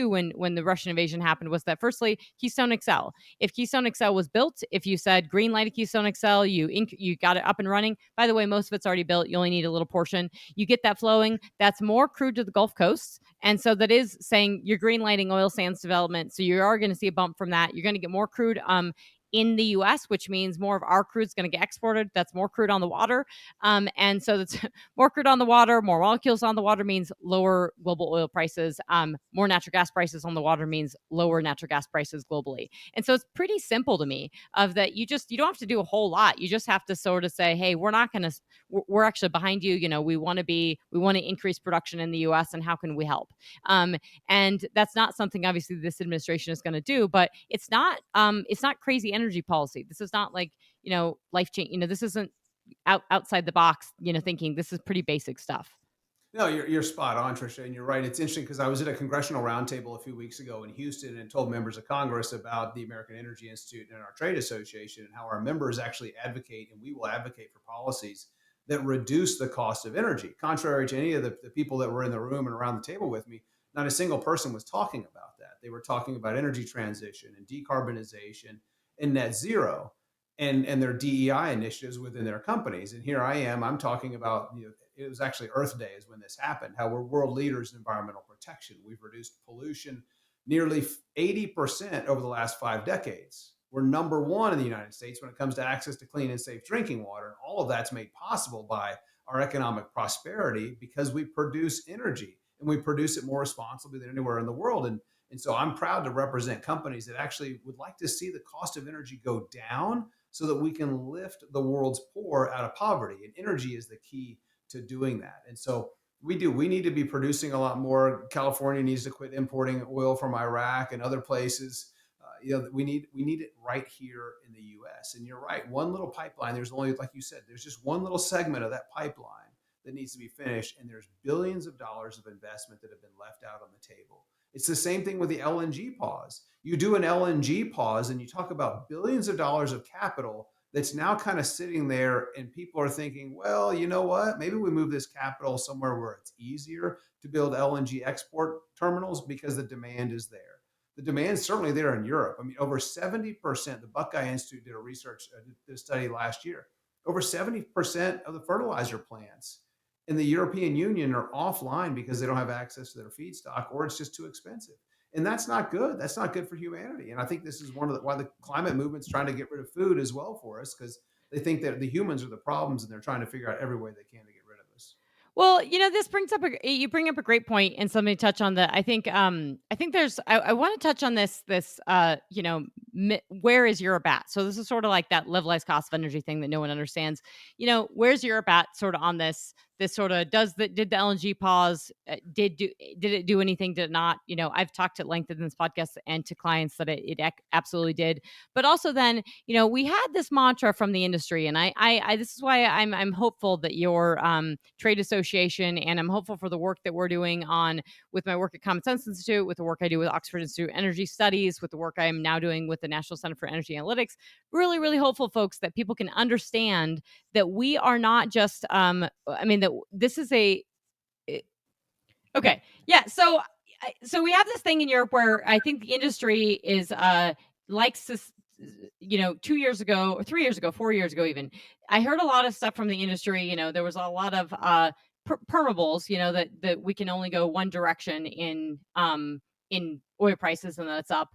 when the Russian invasion happened, was that firstly, Keystone XL. If Keystone XL was built, if you said green light Keystone XL, you got it up and running. By the way, most of it's already built. You only need a little portion. You get that flowing. That's more crude to the Gulf Coast, and so that is saying you're green lighting oil sands development. So you are going to see a bump from that. You're going to get more crude in the US, which means more of our crude is going to get exported. That's more crude on the water. And so that's more crude on the water, more molecules on the water means lower global oil prices. More natural gas prices on the water means lower natural gas prices globally. And so it's pretty simple to me of that you don't have to do a whole lot. You just have to sort of say, hey, we're actually behind you. We want to increase production in the US, and how can we help? And that's not something obviously this administration is going to do, but it's not crazy energy policy. This is not like, life change. This isn't outside the box, thinking. This is pretty basic stuff. No, you're spot on, Trisha, and you're right. It's interesting because I was at a congressional roundtable a few weeks ago in Houston and told members of Congress about the American Energy Institute and our trade association, and how our members actually advocate, and we will advocate for policies that reduce the cost of energy. Contrary to any of the people that were in the room and around the table with me, not a single person was talking about that. They were talking about energy transition and decarbonization and net zero, and their DEI initiatives within their companies. And here I am, I'm talking about, it was actually Earth Day is when this happened, how we're world leaders in environmental protection. We've reduced pollution nearly 80% over the last 5 decades. We're number one in the United States when it comes to access to clean and safe drinking water. And all of that's made possible by our economic prosperity because we produce energy, and we produce it more responsibly than anywhere in the world. And so I'm proud to represent companies that actually would like to see the cost of energy go down so that we can lift the world's poor out of poverty. And energy is the key to doing that. And so We do. We need to be producing a lot more. California needs to quit importing oil from Iraq and other places. We need it right here in the U.S. And you're right. One little pipeline. There's only, like you said, there's just one little segment of that pipeline that needs to be finished, and there's billions of dollars of investment that have been left out on the table. It's the same thing with the LNG pause. You do an LNG pause, and you talk about billions of dollars of capital that's now kind of sitting there, and people are thinking, well, you know what, maybe we move this capital somewhere where it's easier to build LNG export terminals because the demand is there. The demand is certainly there in Europe. I mean, over 70%, the Buckeye Institute did a did a study last year. Over 70% of the fertilizer plants in the European Union are offline because they don't have access to their feedstock, or it's just too expensive. And that's not good. That's not good for humanity. And I think this is why the climate movement's trying to get rid of food as well for us, because they think that the humans are the problems, and they're trying to figure out every way they can to get rid of us. Well, this brings up you bring up a great point and something to touch on that. I think I want to touch on this where is Europe at? So this is sort of like that levelized cost of energy thing that no one understands. Where's Europe at sort of on this sort of did the LNG pause did it do anything, did it not? I've talked at length in this podcast and to clients that it absolutely did. But also then, we had this mantra from the industry, and I this is why I'm hopeful that your trade association, and I'm hopeful for the work that we're doing on with my work at Common Sense Institute, with the work I do with Oxford Institute of Energy Studies, with the work I'm now doing with the National Center for Energy Analytics. Really, really hopeful, folks, that people can understand that we are not just that this is a okay. Yeah. So we have this thing in Europe where I think the industry is likes to 2 years ago or 3 years ago, 4 years ago, even I heard a lot of stuff from the industry. There was a lot of permeables, that we can only go one direction in oil prices, and that's up.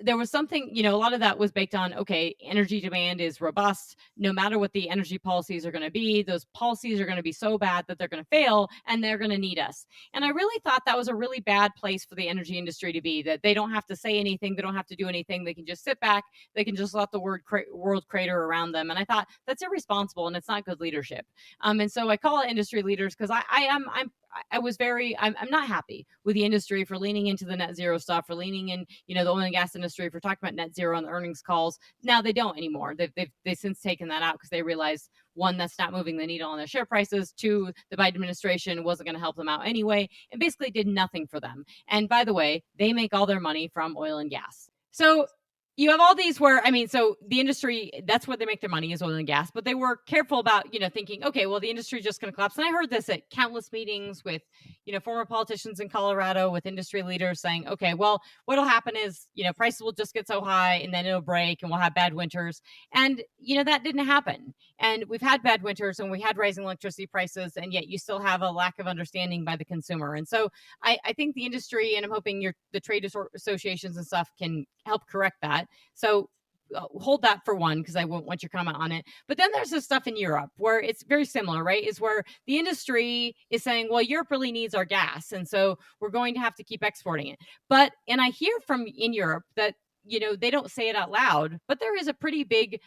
There was something, a lot of that was baked on, okay, energy demand is robust. No matter what the energy policies are going to be, those policies are going to be so bad that they're going to fail and they're going to need us. And I really thought that was a really bad place for the energy industry to be, that they don't have to say anything. They don't have to do anything. They can just sit back. They can just let the world crater around them. And I thought that's irresponsible and it's not good leadership. And so I call it industry leaders because I'm not happy with the industry for leaning into the net zero stuff, for leaning in, the oil and gas industry for talking about net zero on the earnings calls. Now they don't anymore. They've since taken that out because they realized, one, that's not moving the needle on their share prices. Two, the Biden administration wasn't going to help them out anyway, and basically did nothing for them. And by the way, they make all their money from oil and gas. So you have all these where, so the industry, that's where they make their money, is oil and gas, but they were careful about, thinking, okay, well, the industry is just going to collapse. And I heard this at countless meetings with, former politicians in Colorado, with industry leaders saying, okay, well, what'll happen is, prices will just get so high and then it'll break and we'll have bad winters. And, that didn't happen. And we've had bad winters and we had rising electricity prices, and yet you still have a lack of understanding by the consumer. And so I think the industry, and I'm hoping the trade associations and stuff can help correct that. So hold that for one, because I won't want your comment on it. But then there's this stuff in Europe where it's very similar, right? Is where the industry is saying, well, Europe really needs our gas, and so we're going to have to keep exporting it. And I hear from in Europe that, they don't say it out loud, but there is a pretty big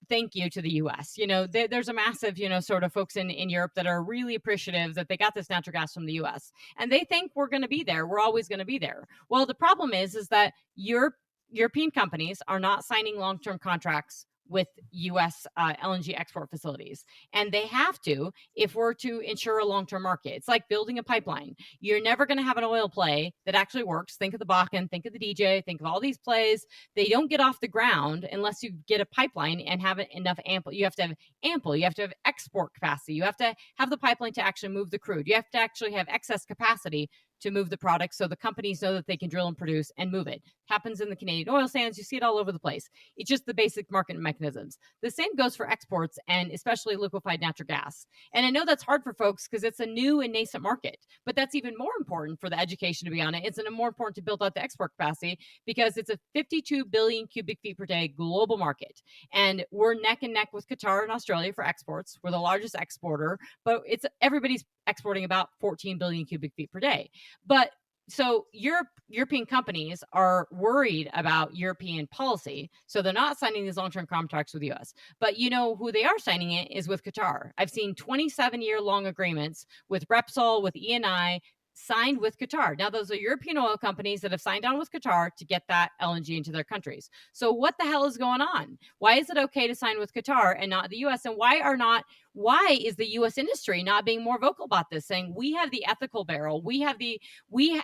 thank you to the US. There's a massive, sort of folks in Europe that are really appreciative that they got this natural gas from the US, and they think we're going to be there. We're always going to be there. Well, the problem is that European companies are not signing long-term contracts with U.S. LNG export facilities. And they have to, if we're to ensure a long-term market. It's like building a pipeline. You're never going to have an oil play that actually works. Think of the Bakken, think of the DJ, think of all these plays. They don't get off the ground unless you get a pipeline and have enough ample. You have to have ample. You have to have export capacity. You have to have the pipeline to actually move the crude. You have to actually have excess capacity to move the product so the companies know that they can drill and produce and move it. Happens in the Canadian oil sands. You see it all over the place. It's just the basic market mechanisms. The same goes for exports, and especially liquefied natural gas. And I know that's hard for folks because it's a new and nascent market, but that's even more important for the education to be on it. It's more important to build out the export capacity because it's a 52 billion cubic feet per day global market. And we're neck and neck with Qatar and Australia for exports. We're the largest exporter, but everybody's exporting about 14 billion cubic feet per day. But so European companies are worried about European policy, so they're not signing these long-term contracts with the US. But you know who they are signing it is with Qatar. I've seen 27-year long agreements with Repsol, with Eni, signed with Qatar. Now those are European oil companies that have signed on with Qatar to get that LNG into their countries. So what the hell is going on? Why is it okay to sign with Qatar and not the US? And why is the US industry not being more vocal about this, saying we have the ethical barrel, we have the we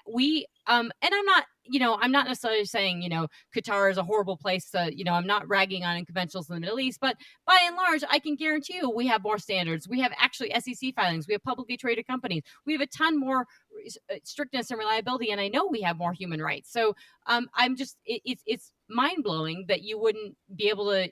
and I'm not necessarily saying, Qatar is a horrible place to, I'm not ragging on unconventionals in the Middle East, but by and large, I can guarantee you we have more standards. We have actually SEC filings, we have publicly traded companies, we have a ton more strictness and reliability, and I know we have more human rights. So I'm just it's mind-blowing that you wouldn't be able to,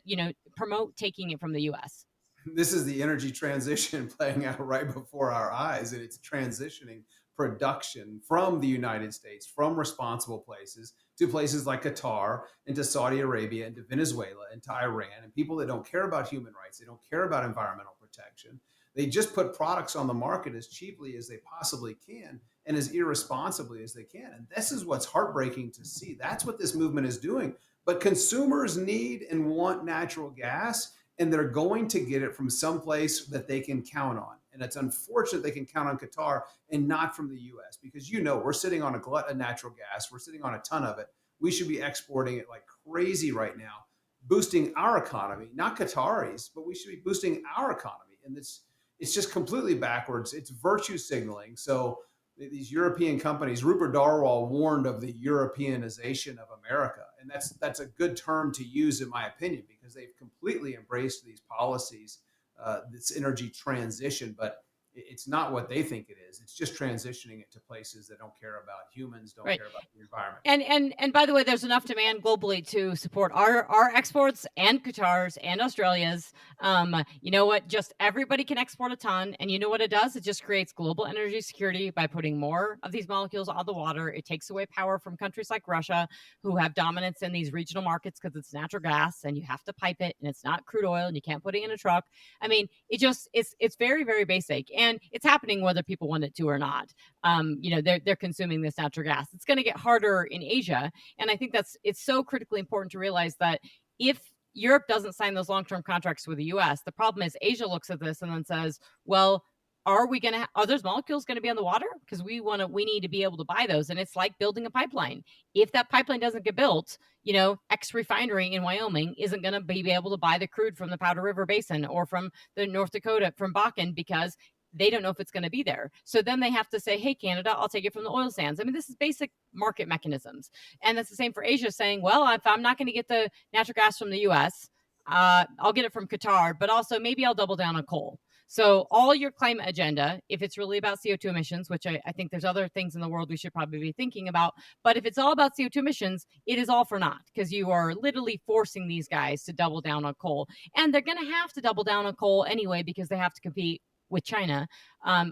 promote taking it from the US. This is the energy transition playing out right before our eyes, and it's transitioning production from the United States, from responsible places to places like Qatar, into Saudi Arabia, into Venezuela, into Iran, and people that don't care about human rights, they don't care about environmental protection. They just put products on the market as cheaply as they possibly can and as irresponsibly as they can. And this is what's heartbreaking to see. That's what this movement is doing. But consumers need and want natural gas, and they're going to get it from someplace that they can count on. And it's unfortunate they can count on Qatar and not from the US, because we're sitting on a glut of natural gas. We're sitting on a ton of it. We should be exporting it like crazy right now, boosting our economy, not Qataris, but we should be boosting our economy. And it's just completely backwards. It's virtue signaling. So these European companies, Rupert Darwall warned of the Europeanization of America, and that's a good term to use in my opinion, because they've completely embraced these policies, this energy transition. But it's not what they think it is. It's just transitioning it to places that don't care about humans, don't Right. care about the environment. And by the way, there's enough demand globally to support our exports and Qatar's and Australia's. You know what? Just everybody can export a ton, and you know what it does? It just creates global energy security by putting more of these molecules on the water. It takes away power from countries like Russia, who have dominance in these regional markets because it's natural gas and you have to pipe it, and it's not crude oil and you can't put it in a truck. I mean, it's very very basic, and it's happening whether people want it to or not. They're consuming this natural gas. It's going to get harder in Asia, and I think it's so critically important to realize that if Europe doesn't sign those long-term contracts with the US, the problem is Asia looks at this and then says, well, are those molecules going to be on the water? Because we need to be able to buy those. And it's like building a pipeline. If that pipeline doesn't get built, X refinery in Wyoming isn't going to be able to buy the crude from the Powder River Basin or from the North Dakota, from Bakken, because they don't know if it's going to be there. So then they have to say, hey, Canada, I'll take it from the oil sands. I mean, this is basic market mechanisms. And that's the same for Asia, saying, well, if I'm not going to get the natural gas from the US, I'll get it from Qatar, but also maybe I'll double down on coal. So all your climate agenda, if it's really about CO2 emissions, which I think there's other things in the world we should probably be thinking about, but if it's all about CO2 emissions, it is all for naught, because you are literally forcing these guys to double down on coal. And they're going to have to double down on coal anyway, because they have to compete with China,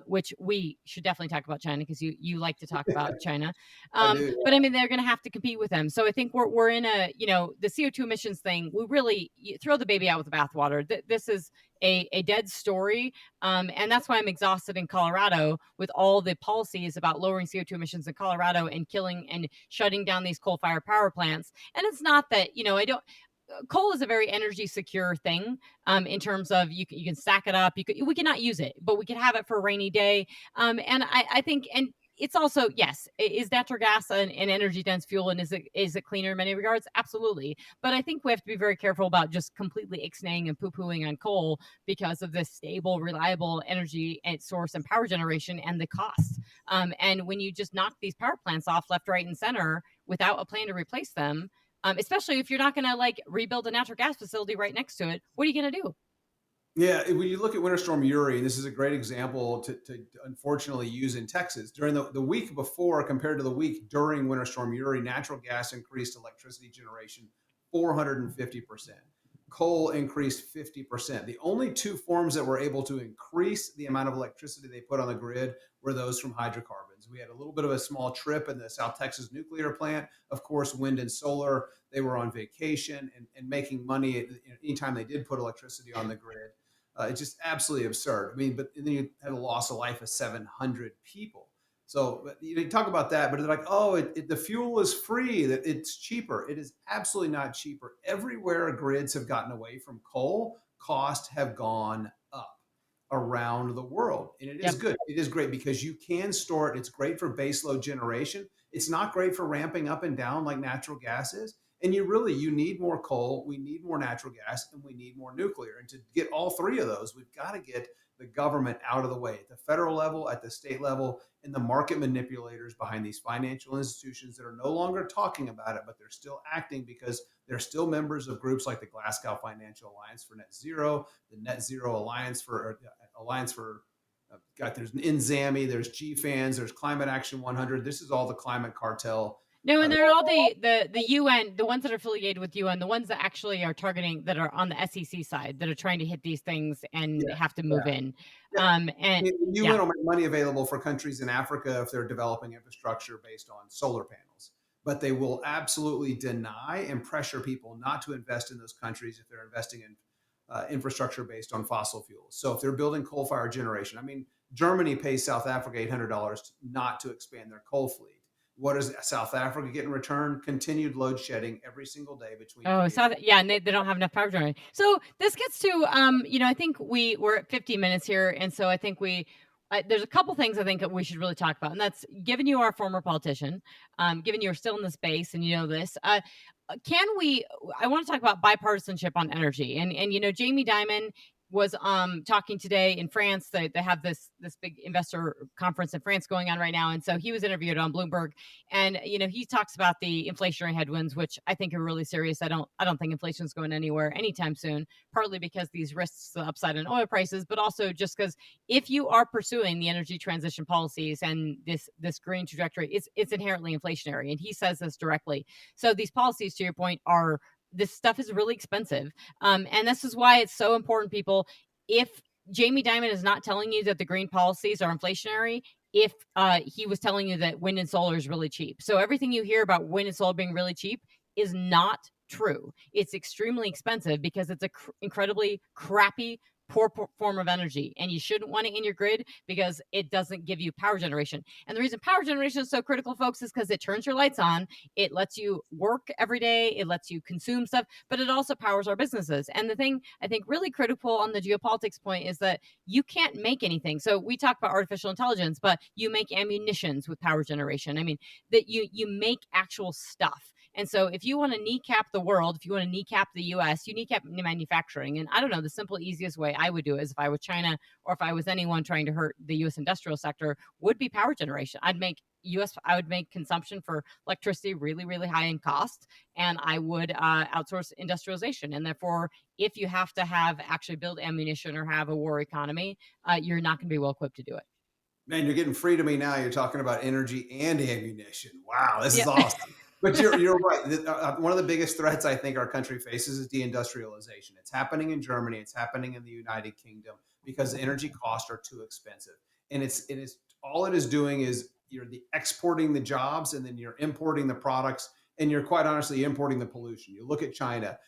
which we should definitely talk about China, because you like to talk about China. I do. But I mean, they're going to have to compete with them. So I think we're in the CO2 emissions thing. We really throw the baby out with the bathwater. This is a dead story. And that's why I'm exhausted in Colorado with all the policies about lowering CO2 emissions in Colorado and killing and shutting down these coal-fired power plants. And it's not that, I don't, coal is a very energy secure thing, in terms of you can stack it up. We cannot use it, but we can have it for a rainy day. And I think, and it's also, yes, is natural gas an energy dense fuel, and is it cleaner in many regards? Absolutely. But I think we have to be very careful about just completely ixnaying and poo-pooing on coal because of this stable, reliable energy source and power generation and the cost. And when you just knock these power plants off left, right, and center without a plan to replace them, especially if you're not going to rebuild a natural gas facility right next to it, what are you going to do? Yeah, when you look at Winter Storm Uri, and this is a great example to unfortunately use in Texas, during the week before compared to the week during Winter Storm Uri, natural gas increased electricity generation 450%. Coal increased 50%. The only two forms that were able to increase the amount of electricity they put on the grid were those from hydrocarbons. We had a little bit of a small trip in the South Texas nuclear plant. Of course, wind and solar, they were on vacation and making money anytime they did put electricity on the grid. It's just absolutely absurd. I mean, but then you had a loss of life of 700 people. So you talk about that, but they're like, oh, the fuel is free, that it's cheaper. It is absolutely not cheaper. Everywhere grids have gotten away from coal, costs have gone up around the world. And it is Yep. good. It is great because you can store it. It's great for baseload generation. It's not great for ramping up and down like natural gas is. And you need more coal, we need more natural gas, and we need more nuclear. And to get all three of those, we've got to get the government out of the way at the federal level, at the state level, and the market manipulators behind these financial institutions that are no longer talking about it, but they're still acting because they're still members of groups like the Glasgow Financial Alliance for Net Zero, the Net Zero Alliance for there's NZAMI, there's GFANS, there's Climate Action 100. This is all the climate cartel. No, and they're all the UN, the ones that are affiliated with UN, the ones that actually are targeting, that are on the SEC side, that are trying to hit these things and Yeah, have to yeah, move in. yeah. And The yeah. UN will make money available for countries in Africa if they're developing infrastructure based on solar panels. But they will absolutely deny and pressure people not to invest in those countries if they're investing in infrastructure based on fossil fuels. So if they're building coal-fired generation, I mean, Germany pays South Africa $800 not to expand their coal fleet. What does South Africa get in return? Continued load shedding every single day between Oh, Kiev. so yeah, and they don't have enough power generation. So this gets to, I think we're at 50 minutes here, and so I think there's a couple things I think that we should really talk about, and that's, given you are a former politician, given you're still in the space and you know this, can we? I want to talk about bipartisanship on energy, and Jamie Dimon was talking today in France. They have this big investor conference in France going on right now, and so he was interviewed on Bloomberg, and he talks about the inflationary headwinds, which I think are really serious. I don't think inflation is going anywhere anytime soon, partly because these risks, the upside in oil prices, but also just because if you are pursuing the energy transition policies and this green trajectory, it's inherently inflationary, and he says this directly. So these policies, to your point, are, this stuff is really expensive, and this is why it's so important, people. If Jamie Dimon is not telling you that the green policies are inflationary, if he was telling you that wind and solar is really cheap. So everything you hear about wind and solar being really cheap is not true. It's extremely expensive because it's a incredibly crappy, poor form of energy, and you shouldn't want it in your grid because it doesn't give you power generation. And the reason power generation is so critical, folks, is because it turns your lights on, it lets you work every day, it lets you consume stuff, but it also powers our businesses. And the thing I think really critical on the geopolitics point is that you can't make anything. So we talk about artificial intelligence, but you make ammunitions with power generation. I mean, that you make actual stuff. And so if you want to kneecap the world, if you want to kneecap the US, you kneecap manufacturing. And I don't know, the simple, easiest way I would do it is, if I was China or if I was anyone trying to hurt the US industrial sector, would be power generation. I would make consumption for electricity really, really high in cost, and I would outsource industrialization. And therefore, if you have to actually build ammunition or have a war economy, you're not going to be well equipped to do it. Man, you're getting free to me now. You're talking about energy and ammunition. Wow, this Yeah. is awesome. But you're right. One of the biggest threats I think our country faces is deindustrialization. It's happening in Germany. It's happening in the United Kingdom because the energy costs are too expensive. And it is all it is doing is you're exporting the jobs, and then you're importing the products, and you're quite honestly importing the pollution. You look at China.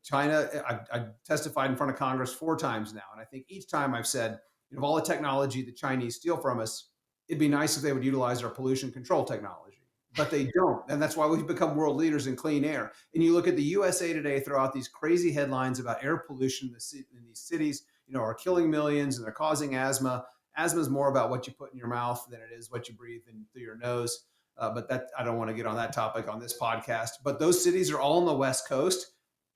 China. I testified in front of Congress 4 times now, and I think each time I've said, of all the technology the Chinese steal from us, it'd be nice if they would utilize our pollution control technology. But they don't. And that's why we've become world leaders in clean air. And you look at the USA Today throw out these crazy headlines about air pollution in these cities, are killing millions and they're causing asthma. Asthma is more about what you put in your mouth than it is what you breathe in through your nose. But that I don't want to get on that topic on this podcast. But those cities are all on the West Coast.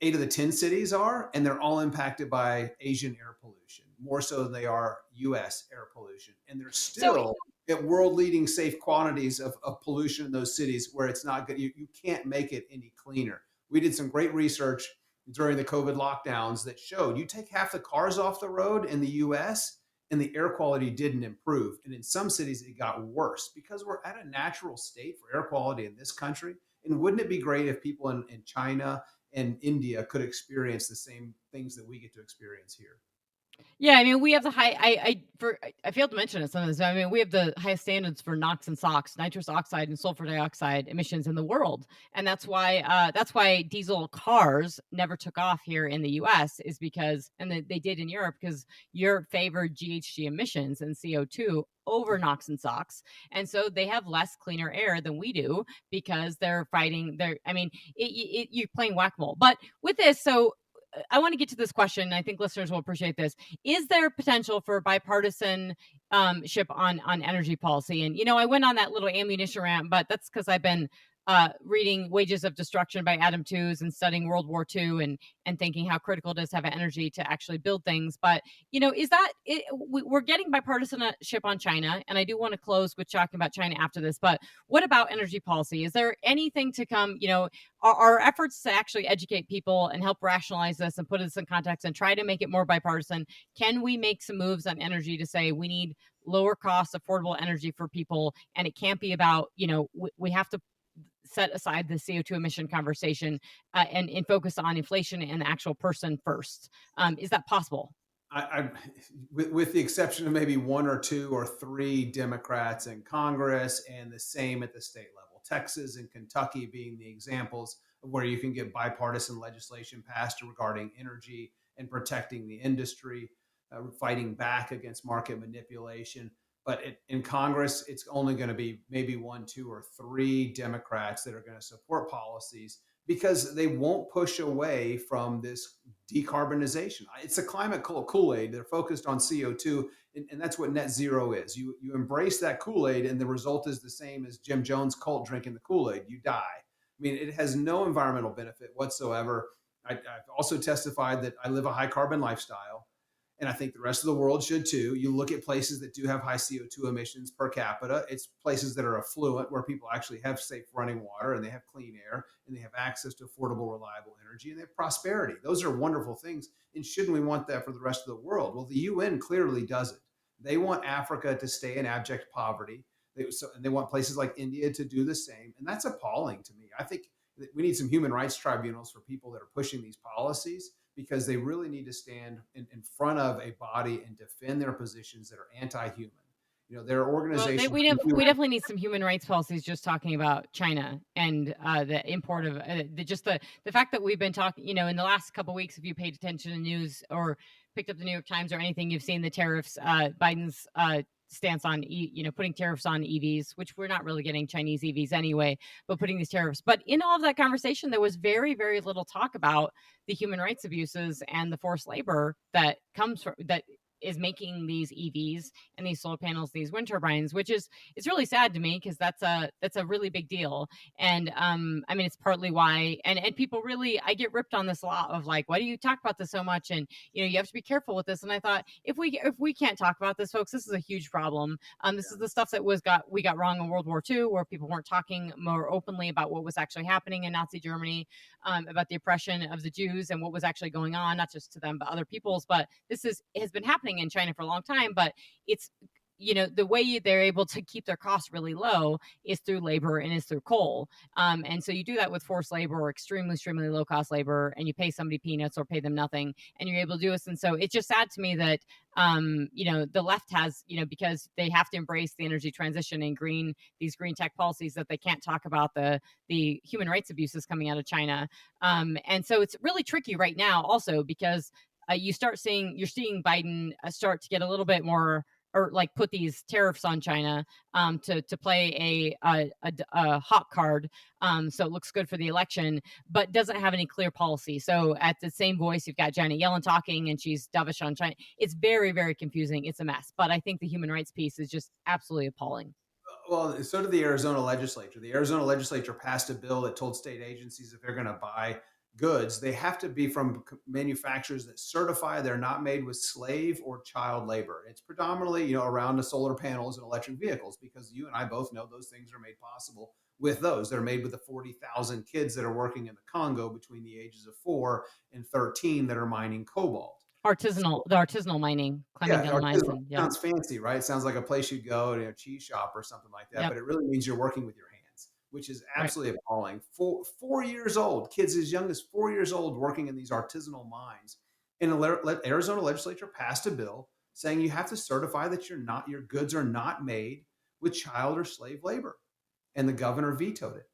8 of the 10 cities are, and they're all impacted by Asian air pollution, more so than they are US air pollution. And they're So still at world leading safe quantities of pollution in those cities where it's not good. You can't make it any cleaner. We did some great research during the COVID lockdowns that showed you take half the cars off the road in the US and the air quality didn't improve. And in some cities, it got worse because we're at a natural state for air quality in this country. And wouldn't it be great if people in China and India could experience the same things that we get to experience here? Yeah, I mean, we have the high I failed to mention it sometimes. I mean, we have the highest standards for NOx and SOx, nitrous oxide and sulfur dioxide emissions in the world. And that's why diesel cars never took off here in the US is because and they did in Europe because Europe favored GHG emissions and CO2 over NOx and SOx. And so they have less cleaner air than we do because they're fighting their I mean, you're playing whack-a-mole. But with this, so I want to get to this question. I think listeners will appreciate this. Is there potential for bipartisan ship on energy policy? And I went on that little ammunition rant, but that's because I've been reading Wages of Destruction by Adam Tooze and studying World War II and thinking how critical it is to have energy to actually build things. But is that we're getting bipartisanship on China, and I do want to close with talking about China after this. But what about energy policy? Is there anything to come? Our efforts to actually educate people and help rationalize this and put this in context and try to make it more bipartisan. Can we make some moves on energy to say we need lower cost, affordable energy for people? And it can't be about, we have to set aside the CO2 emission conversation and focus on inflation and the actual person first. Is that possible? I with the exception of maybe one or two or three Democrats in Congress, and the same at the state level, Texas and Kentucky being the examples of where you can get bipartisan legislation passed regarding energy and protecting the industry, fighting back against market manipulation. But in Congress, it's only going to be maybe one, two, or three Democrats that are going to support policies because they won't push away from this decarbonization. It's a climate Kool-Aid. They're focused on CO2, and that's what net zero is. You embrace that Kool-Aid, and the result is the same as Jim Jones' cult drinking the Kool-Aid. You die. I mean, it has no environmental benefit whatsoever. I've also testified that I live a high carbon lifestyle, and I think the rest of the world should too. You look at places that do have high CO2 emissions per capita, it's places that are affluent where people actually have safe running water and they have clean air and they have access to affordable, reliable energy and they have prosperity. Those are wonderful things. And shouldn't we want that for the rest of the world? Well, the UN clearly doesn't. They want Africa to stay in abject poverty. And they want places like India to do the same. And that's appalling to me. I think that we need some human rights tribunals for people that are pushing these policies because they really need to stand in front of a body and defend their positions that are anti-human. There are Well, organizations. we definitely need some human rights policies. Just talking about China and the import of the fact that we've been talking. In the last couple of weeks, if you paid attention to the news or picked up the New York Times or anything, you've seen the tariffs. Biden's stance on putting tariffs on EVs, which we're not really getting Chinese EVs anyway, but putting these tariffs. But in all of that conversation, there was very very little talk about the human rights abuses and the forced labor that comes from that is making these EVs and these solar panels, these wind turbines, which is it's really sad to me because that's a really big deal. And I mean, it's partly why and people really I get ripped on this a lot of like, why do you talk about this so much? And you have to be careful with this. And I thought if we can't talk about this, folks, this is a huge problem. This is the stuff that we got wrong in World War II, where people weren't talking more openly about what was actually happening in Nazi Germany, about the oppression of the Jews and what was actually going on, not just to them but other peoples. But this has been happening in China for a long time. But it's the way they're able to keep their costs really low is through labor and is through coal. And so you do that with forced labor or extremely low cost labor, and you pay somebody peanuts or pay them nothing, and you're able to do this. And so it's just sad to me that the left has, because they have to embrace the energy transition and these green tech policies, that they can't talk about the human rights abuses coming out of China. And so it's really tricky right now also because you're seeing Biden start to get a little bit more or like put these tariffs on China to play a hot card, so it looks good for the election, but doesn't have any clear policy. So at the same voice, you've got Janet Yellen talking, and she's dovish on China. It's very very confusing. It's a mess. But I think the human rights piece is just absolutely appalling. Well, so did the Arizona legislature. The Arizona legislature passed a bill that told state agencies if they're going to buy goods, they have to be from manufacturers that certify they're not made with slave or child labor. It's predominantly, around the solar panels and electric vehicles, because you and I both know those things are made possible with those. They're made with the 40,000 kids that are working in the Congo between the ages of 4 and 13 that are mining cobalt. The artisanal mining, climbing Yeah, down the artisanal mines. Yep. sounds fancy, right? It sounds like a place you'd go to a cheese shop or something like that, Yep. but it really means you're working with your hands, which is Right. absolutely appalling. 4 years old, kids as young as 4 years old working in these artisanal mines. And the Arizona legislature passed a bill saying you have to certify that your goods are not made with child or slave labor, and the governor vetoed it.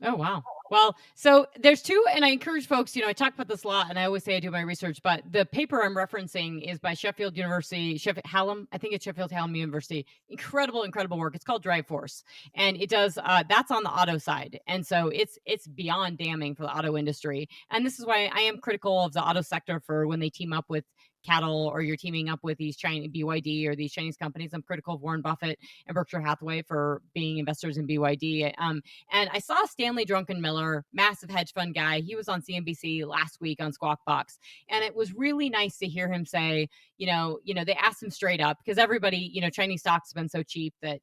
Oh, wow. Well, so there's two, and I encourage folks, I talk about this a lot, and I always say I do my research, but the paper I'm referencing is by Sheffield University, Sheffield Hallam. I think it's Sheffield Hallam University. Incredible, incredible work. It's called Drive Force, and it does that's on the auto side, and so it's beyond damning for the auto industry. And this is why I am critical of the auto sector for when they team up with cattle, or you're teaming up with these Chinese BYD or these Chinese companies. I'm critical of Warren Buffett and Berkshire Hathaway for being investors in BYD. And I saw Stanley Druckenmiller, massive hedge fund guy. He was on CNBC last week on Squawk Box, and it was really nice to hear him say, they asked him straight up, because everybody, Chinese stocks have been so cheap that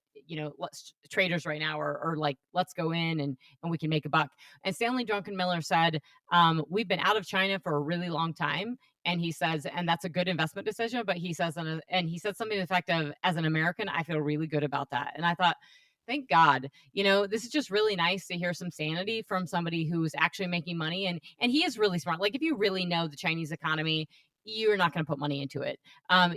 traders right now are like, let's go in and we can make a buck. And Stanley Druckenmiller said, we've been out of China for a really long time. And he says, and that's a good investment decision. But he says, and he said something to the effect of, as an American, I feel really good about that. And I thought, thank God. This is just really nice to hear some sanity from somebody who's actually making money. And he is really smart. Like, if you really know the Chinese economy, you're not going to put money into it.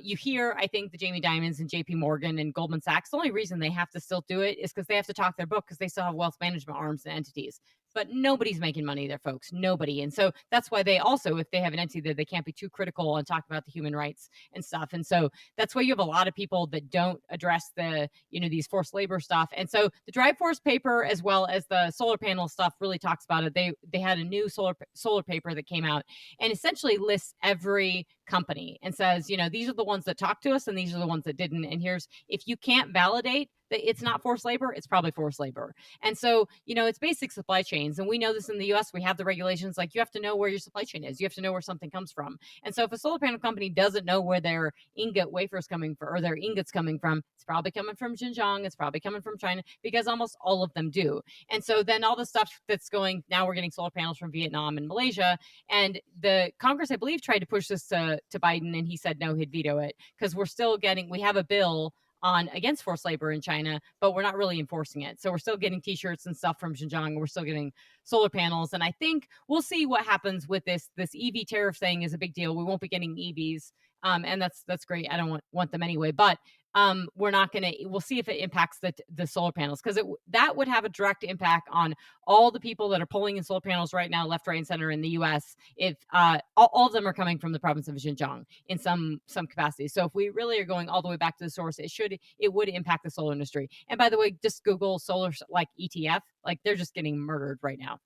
You hear, I think, the Jamie Dimons and JP Morgan and Goldman Sachs, the only reason they have to still do it is because they have to talk their book, because they still have wealth management arms and entities. But nobody's making money there, folks. Nobody. And so that's why they also, if they have an entity there, they can't be too critical and talk about the human rights and stuff. And so that's why you have a lot of people that don't address these forced labor stuff. And so the Drive Force paper, as well as the solar panel stuff, really talks about it. They had a new solar paper that came out and essentially lists every company and says, these are the ones that talked to us and these are the ones that didn't. And here's, if you can't validate that it's not forced labor, it's probably forced labor. And so, it's basic supply chains. And we know this in the US, we have the regulations, like you have to know where your supply chain is. You have to know where something comes from. And so if a solar panel company doesn't know where their ingot wafers coming from, or their ingots coming from, it's probably coming from Xinjiang, it's probably coming from China, because almost all of them do. And so then all the stuff that's going, now we're getting solar panels from Vietnam and Malaysia. And the Congress, I believe, tried to push this to Biden, and he said no, he'd veto it, because we have a bill on against forced labor in China, but we're not really enforcing it. So we're still getting t-shirts and stuff from Xinjiang, and we're still getting solar panels. And I think we'll see what happens with this EV tariff thing is a big deal. We won't be getting EVs. And that's great. I don't want them anyway, but we'll see if it impacts the solar panels, because that would have a direct impact on all the people that are pulling in solar panels right now, left, right, and center in the US. If all of them are coming from the province of Xinjiang in some capacity. So if we really are going all the way back to the source, it would impact the solar industry. And by the way, just Google solar like ETF, like they're just getting murdered right now.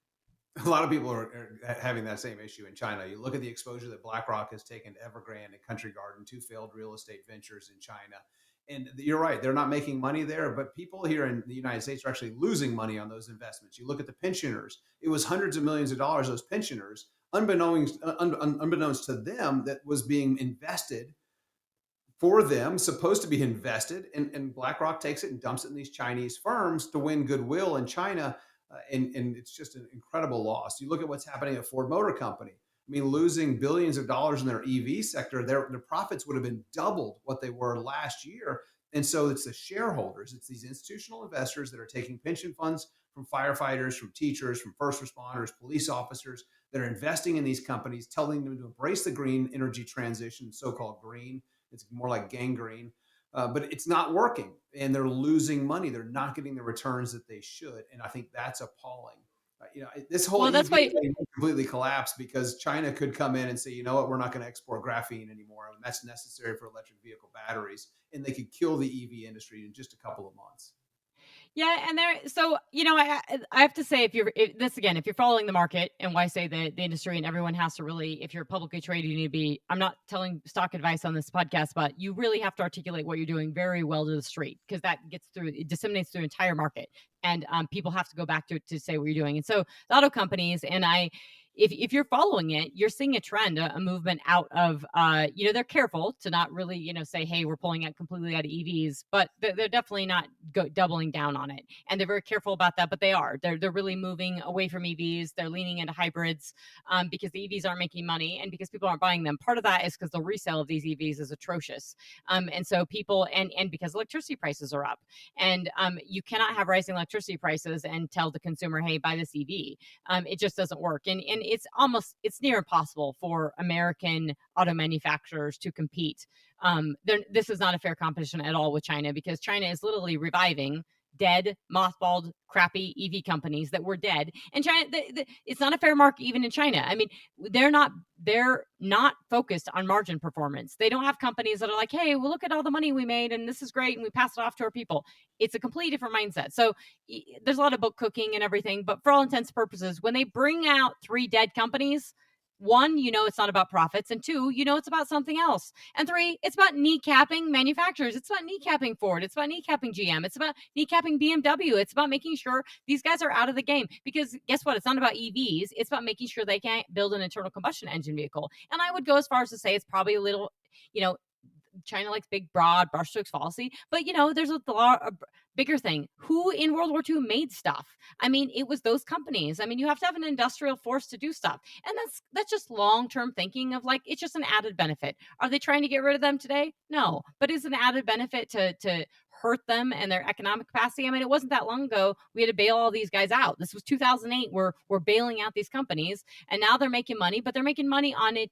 A lot of people are having that same issue in China. You look at the exposure that BlackRock has taken to Evergrande and Country Garden, two failed real estate ventures in China. And you're right, they're not making money there, but people here in the United States are actually losing money on those investments. You look at the pensioners, it was hundreds of millions of dollars, those pensioners, unbeknownst to them, that was being invested for them, supposed to be invested, and BlackRock takes it and dumps it in these Chinese firms to win goodwill in China, and it's just an incredible loss. You look at what's happening at Ford Motor Company. I mean, losing billions of dollars in their EV sector, their profits would have been doubled what they were last year. And so it's the shareholders, it's these institutional investors that are taking pension funds from firefighters, from teachers, from first responders, police officers, that are investing in these companies, telling them to embrace the green energy transition, so-called green. It's more like gangrene, but it's not working, and they're losing money. They're not getting the returns that they should, and I think that's appalling. This whole Well, that's EV why. thing completely collapsed because China could come in and say, you know what, we're not going to export graphene anymore, and that's necessary for electric vehicle batteries, and they could kill the EV industry in just a couple of months. Yeah, and so I have to say, if you're following the market, and why I say the industry, and everyone has to really, if you're publicly traded, you need to be. I'm not telling stock advice on this podcast, but you really have to articulate what you're doing very well to the street, because that it disseminates through the entire market, and people have to go back to say what you're doing. And so the auto companies, and if you're following it, you're seeing a trend, a movement out of, they're careful to not really, say, hey, we're pulling out completely out of EVs, but they're definitely not doubling down on it. And they're very careful about that, but they're really moving away from EVs. They're leaning into hybrids, because the EVs aren't making money, and because people aren't buying them. Part of that is because the resale of these EVs is atrocious. And so people, and because electricity prices are up, and you cannot have rising electricity prices and tell the consumer, hey, buy this EV. It just doesn't work. And it's near impossible for American auto manufacturers to compete. This is not a fair competition at all with China, because China is literally reviving dead, mothballed, crappy EV companies that were dead. And China, it's not a fair market even in China. I mean, they're not focused on margin performance. They don't have companies that are like, hey, well, look at all the money we made and this is great and we pass it off to our people. It's a completely different mindset. So there's a lot of book cooking and everything, but for all intents and purposes, when they bring out 3 dead companies, one, it's not about profits, and two, it's about something else. And 3, it's about kneecapping manufacturers. It's about kneecapping Ford. It's about kneecapping GM. It's about kneecapping BMW. It's about making sure these guys are out of the game, because guess what? It's not about EVs. It's about making sure they can't build an internal combustion engine vehicle. And I would go as far as to say it's probably a little, China likes big, broad brushstrokes policy, but there's a bigger thing. Who in World War II made stuff? I mean, it was those companies. I mean, you have to have an industrial force to do stuff, and that's just long-term thinking of like, it's just an added benefit. Are they trying to get rid of them today? No, but it's an added benefit to hurt them and their economic capacity. I mean, it wasn't that long ago we had to bail all these guys out. This was 2008. We're bailing out these companies, and now they're making money, but they're making money on it.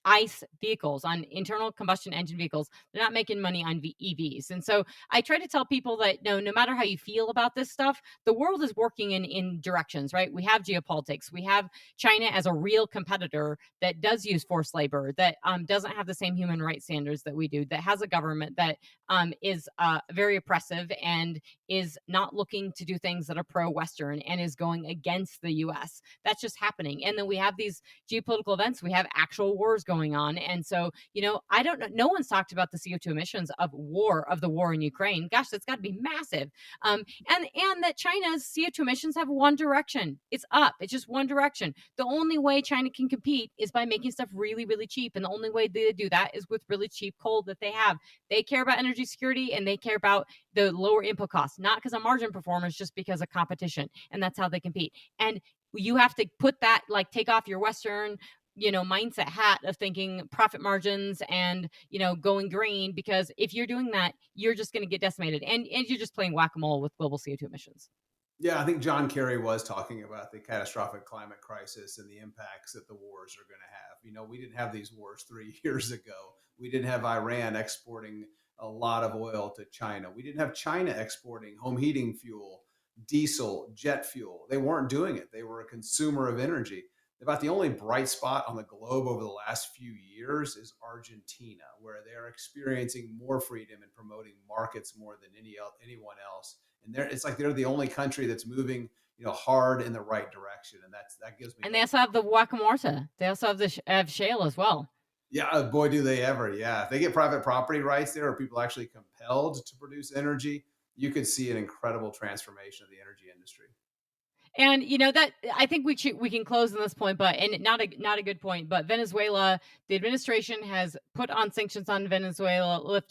ICE vehicles, on internal combustion engine vehicles. They're not making money on EVs. And so I try to tell people that no matter how you feel about this stuff, the world is working in directions, right? We have geopolitics. We have China as a real competitor that does use forced labor, that doesn't have the same human rights standards that we do, that has a government that is very oppressive and is not looking to do things that are pro-Western and is going against the U.S. That's just happening. And then we have these geopolitical events. We have actual wars going on. And so, I don't know. No one's talked about the CO2 emissions of the war in Ukraine. Gosh, that's got to be massive. And that China's CO2 emissions have one direction. It's up. It's just one direction. The only way China can compete is by making stuff really, really cheap. And the only way they do that is with really cheap coal that they have. They care about energy security, and they care about the lower input costs, not because of margin performance, just because of competition. And that's how they compete. And you have to put that, like, take off your Western mindset hat of thinking profit margins and going green, because if you're doing that, you're just going to get decimated, and you're just playing whack-a-mole with global CO2 emissions. Yeah, I think John Kerry was talking about the catastrophic climate crisis and the impacts that the wars are going to have. We didn't have these wars 3 years ago. We didn't have Iran exporting a lot of oil to China. We didn't have China exporting home heating fuel, diesel, jet fuel. They weren't doing it. They were a consumer of energy. About the only bright spot on the globe over the last few years is Argentina, where they're experiencing more freedom and promoting markets more than anyone else. And it's like they're the only country that's moving, hard in the right direction, and that gives me. And they also have the Wacamorta. They also have have shale as well. Yeah, boy, do they ever! Yeah, if they get private property rights there, or people actually compelled to produce energy, you could see an incredible transformation of the energy industry. And that, I think we can close on this point, but and not a good point. But Venezuela, the administration has put on sanctions on Venezuela,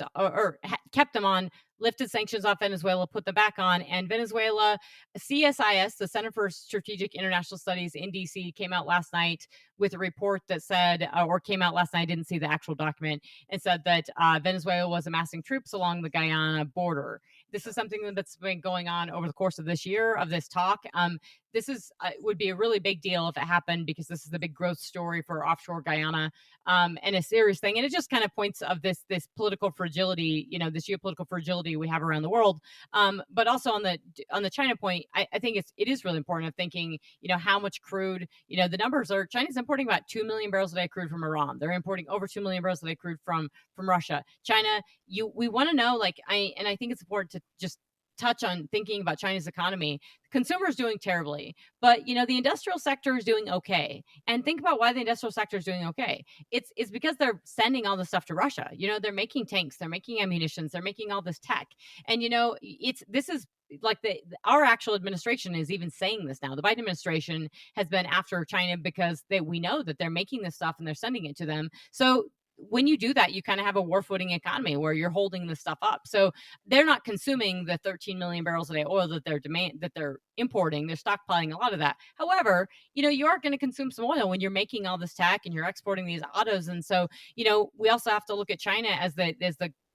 kept them on, lifted sanctions off Venezuela, put them back on, and Venezuela, CSIS, the Center for Strategic International Studies in DC, came out last night with a report that said, or came out last night, I didn't see the actual document, and said that Venezuela was amassing troops along the Guyana border. This is something that's been going on over the course of this year, of this talk. This would be a really big deal if it happened, because this is the big growth story for offshore Guyana, and a serious thing. And it just kind of points of this political fragility, this geopolitical fragility we have around the world. But also on the China point, I think it is really important of thinking, how much crude, the numbers are, China's importing about 2 million barrels a day crude from Iran. They're importing over 2 million barrels a day crude from Russia. China, we want to know, and I think it's important to just touch on thinking about China's economy. Consumers doing terribly, but the industrial sector is doing okay. And think about why the industrial sector is doing okay. It's because they're sending all this stuff to Russia. They're making tanks, they're making ammunitions, they're making all this tech. And this is like our actual administration is even saying this now. The Biden administration has been after China because we know that they're making this stuff and they're sending it to them. So when you do that, you kind of have a war footing economy where you're holding this stuff up. So they're not consuming the 13 million barrels a day oil that they're importing. They're stockpiling a lot of that. However, you are going to consume some oil when you're making all this tech and you're exporting these autos. And so, we also have to look at China as the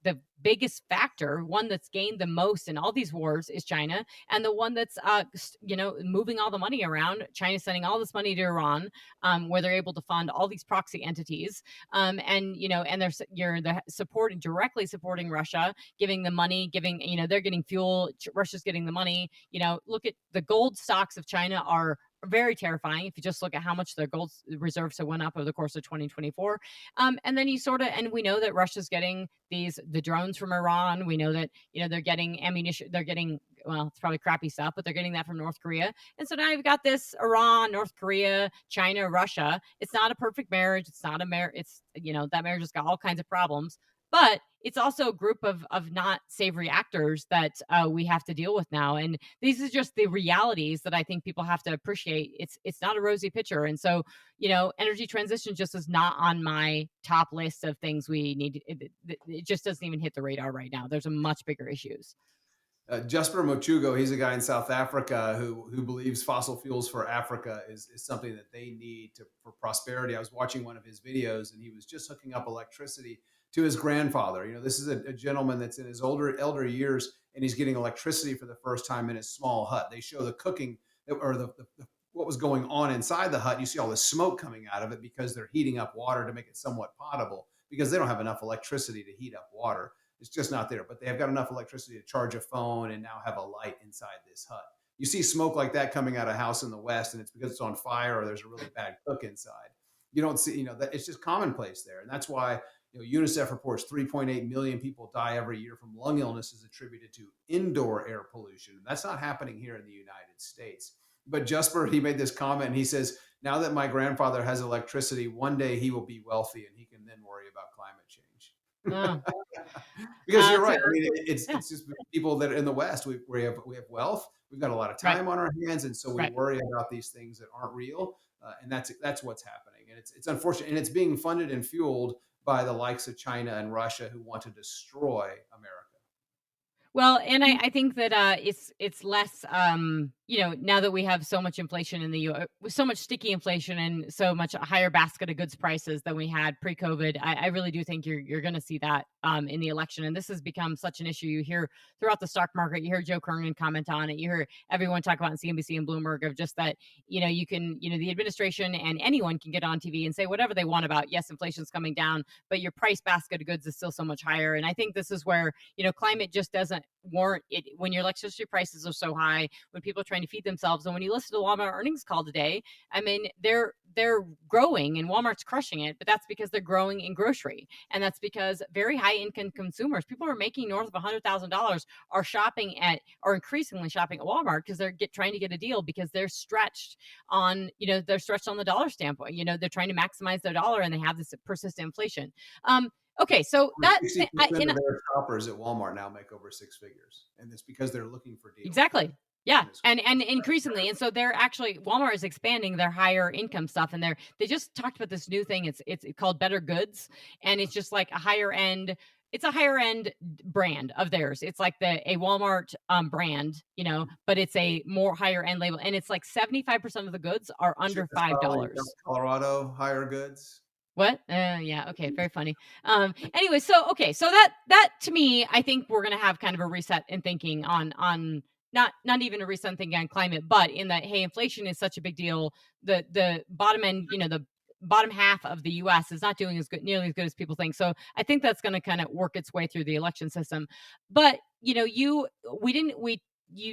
the biggest factor, one that's gained the most in all these wars is China, and the one that's moving all the money around. China's sending all this money to Iran, where they're able to fund all these proxy entities, and they're supporting directly supporting Russia, giving them money, giving they're getting fuel. Russia's getting the money. Look at the gold stocks of China are very terrifying if you just look at how much their gold reserves have went up over the course of 2024. And then and we know that Russia's getting the drones from Iran. We know that they're getting ammunition, they're getting, well, it's probably crappy stuff, but they're getting that from North Korea. And so now you've got this Iran, North Korea, China, Russia. It's not a perfect marriage. It's not a marriage. It's, that marriage has got all kinds of problems, but it's also a group of not savory actors that we have to deal with now. And these are just the realities that I think people have to appreciate. It's not a rosy picture. And so, energy transition just is not on my top list of things we need. It just doesn't even hit the radar right now. There's a much bigger issues. Jasper Mochugo, he's a guy in South Africa who believes fossil fuels for Africa is something that they need for prosperity. I was watching one of his videos, and he was just hooking up electricity to his grandfather. This is a gentleman that's in his elder years, and he's getting electricity for the first time in his small hut. They show the cooking or what was going on inside the hut. You see all the smoke coming out of it because they're heating up water to make it somewhat potable because they don't have enough electricity to heat up water. It's just not there, but they have got enough electricity to charge a phone and now have a light inside this hut. You see smoke like that coming out of a house in the West, and it's because it's on fire or there's a really bad cook inside. You don't see, that it's just commonplace there. And that's why, UNICEF reports 3.8 million people die every year from lung illnesses attributed to indoor air pollution. That's not happening here in the United States. But Jasper, he made this comment, and he says, now that my grandfather has electricity, one day he will be wealthy and he can then worry about climate change. Oh. Because you're So right. I mean, yeah, it's just people that are in the West. We have wealth. We've got a lot of right, time on our hands, and so we right. worry about these things that aren't real. And that's what's happening. And it's unfortunate, and it's being funded and fueled by the likes of China and Russia who want to destroy America. Well, and I think that it's less, now that we have so much inflation in the U.S., so much sticky inflation and so much higher basket of goods prices than we had pre-COVID. I really do think you're going to see that in the election, and this has become such an issue. You hear throughout the stock market, you hear Joe Kernan comment on it, you hear everyone talk about on CNBC and Bloomberg of just that, you can, the administration and anyone can get on TV and say whatever they want about, yes, inflation's coming down, but your price basket of goods is still so much higher. And I think this is where climate just doesn't warrant it when your electricity prices are so high, when people are trying to feed themselves. And when you listen to Walmart earnings call today, I mean, they're growing and Walmart's crushing it, but that's because they're growing in grocery. And that's because very high income consumers, people who are making north of $100,000 are increasingly shopping at Walmart because they're trying to get a deal because they're stretched on, they're stretched on the dollar standpoint. They're trying to maximize their dollar and they have this persistent inflation. Okay, so Over that 60% of their shoppers at Walmart now make over six figures, and it's because they're looking for deals. exactly. Yeah. And increasingly. And so they're actually Walmart is expanding their higher income stuff. And they just talked about this new thing. It's called Better Goods. And it's just like it's a higher end brand of theirs. It's like a Walmart brand, but it's a more higher end label. And it's like 75% of the goods are under $5. Colorado higher goods. What? Yeah. Okay. Very funny. Anyway, so okay, so that to me, I think we're gonna have kind of a reset in thinking on not even a reset in thinking on climate, but in that, hey, inflation is such a big deal. The bottom end, the bottom half of the U.S. is not doing nearly as good as people think. So I think that's going to kind of work its way through the election system. But you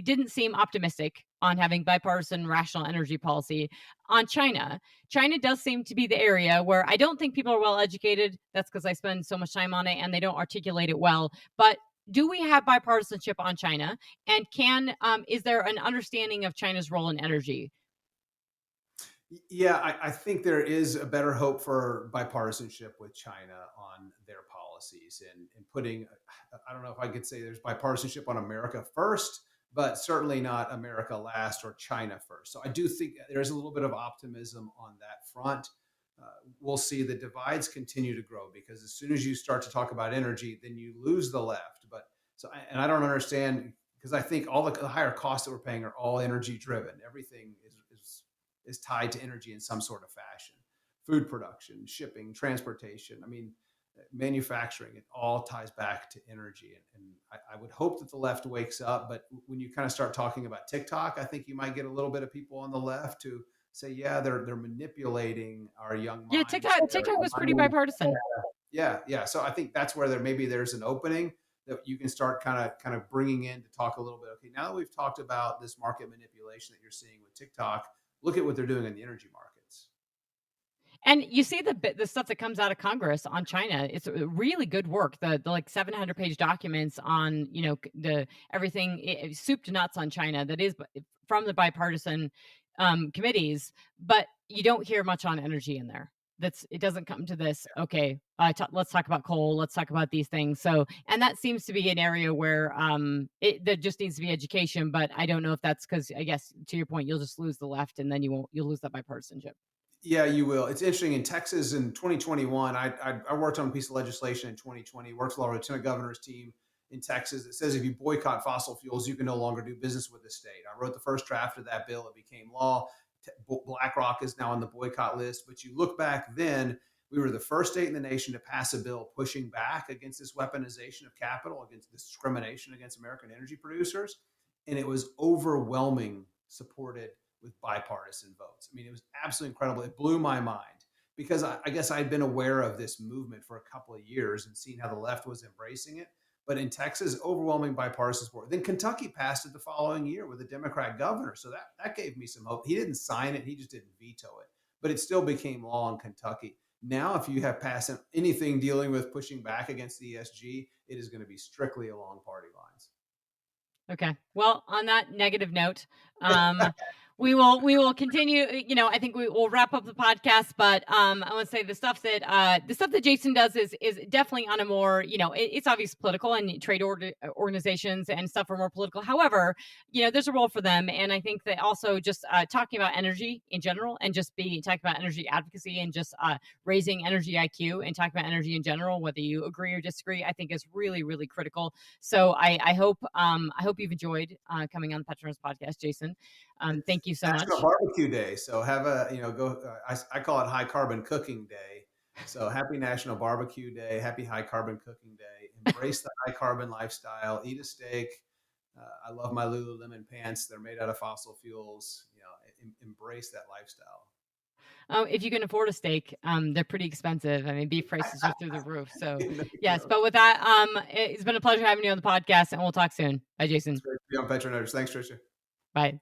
didn't seem optimistic on having bipartisan rational energy policy on China. China does seem to be the area where I don't think people are well educated. That's because I spend so much time on it and they don't articulate it well. But do we have bipartisanship on China? And is there an understanding of China's role in energy? Yeah, I think there is a better hope for bipartisanship with China on their policies and putting, I don't know if I could say there's bipartisanship on America first, but certainly not America last or China first. So I do think there's a little bit of optimism on that front. We'll see the divides continue to grow because as soon as you start to talk about energy, then you lose the left. And I don't understand because I think all the higher costs that we're paying are all energy driven. Everything is tied to energy in some sort of fashion. Food production, shipping, transportation. I mean, manufacturing, it all ties back to energy. And I would hope that the left wakes up. But when you kind of start talking about TikTok, I think you might get a little bit of people on the left who say, yeah, they're manipulating our young Yeah, minds. TikTok was pretty bipartisan. Yeah, yeah. So I think that's where there's an opening that you can start kind of bringing in to talk a little bit. Okay, now that we've talked about this market manipulation that you're seeing with TikTok, look at what they're doing in the energy markets. And you see the stuff that comes out of Congress on China. It's really good work. The like 700-page documents on, the everything, soup to nuts on China, that is from the bipartisan committees, but you don't hear much on energy in there. It doesn't come to this. Okay, let's talk about coal. Let's talk about these things. So, and that seems to be an area where there just needs to be education. But I don't know if that's because, I guess, to your point, you'll just lose the left, and then you'll lose that bipartisanship. Yeah, you will. It's interesting. In Texas in 2021, I worked on a piece of legislation in 2020, worked with our lieutenant governor's team in Texas that says if you boycott fossil fuels, you can no longer do business with the state. I wrote the first draft of that bill. It became law. BlackRock is now on the boycott list. But you look back then, we were the first state in the nation to pass a bill pushing back against this weaponization of capital, against this discrimination against American energy producers. And it was overwhelming supported with bipartisan votes. I mean, it was absolutely incredible. It blew my mind because I guess I'd been aware of this movement for a couple of years and seen how the left was embracing it. But in Texas, overwhelming bipartisan support. Then Kentucky passed it the following year with a Democrat governor. So that gave me some hope. He didn't sign it, he just didn't veto it. But it still became law in Kentucky. Now, if you have passed anything dealing with pushing back against the ESG, it is going to be strictly along party lines. Okay. Well, on that negative note, um, we will continue. I think we will wrap up the podcast, but I want to say the stuff that Jason does is definitely on a more, it's obviously political, and organizations and stuff are more political. However, there's a role for them, and I think that also just talking about energy in general, and just talking about energy advocacy, and just raising energy IQ, and talking about energy in general, whether you agree or disagree, I think is really, really critical. So I hope you've enjoyed coming on the PetroNerds podcast, Jason. It's Thank you so National much. Barbecue Day, so have go. I call it High Carbon Cooking Day. So happy National Barbecue Day, happy High Carbon Cooking Day. Embrace the high carbon lifestyle. Eat a steak. I love my Lululemon pants. They're made out of fossil fuels. Embrace that lifestyle. Oh, if you can afford a steak, they're pretty expensive. I mean, beef prices are through the roof. So There you yes, go. but with that, it's been a pleasure having you on the podcast, and we'll talk soon. Bye, It's Jason. great to be on PetroNerds. Thanks, Trisha. Bye.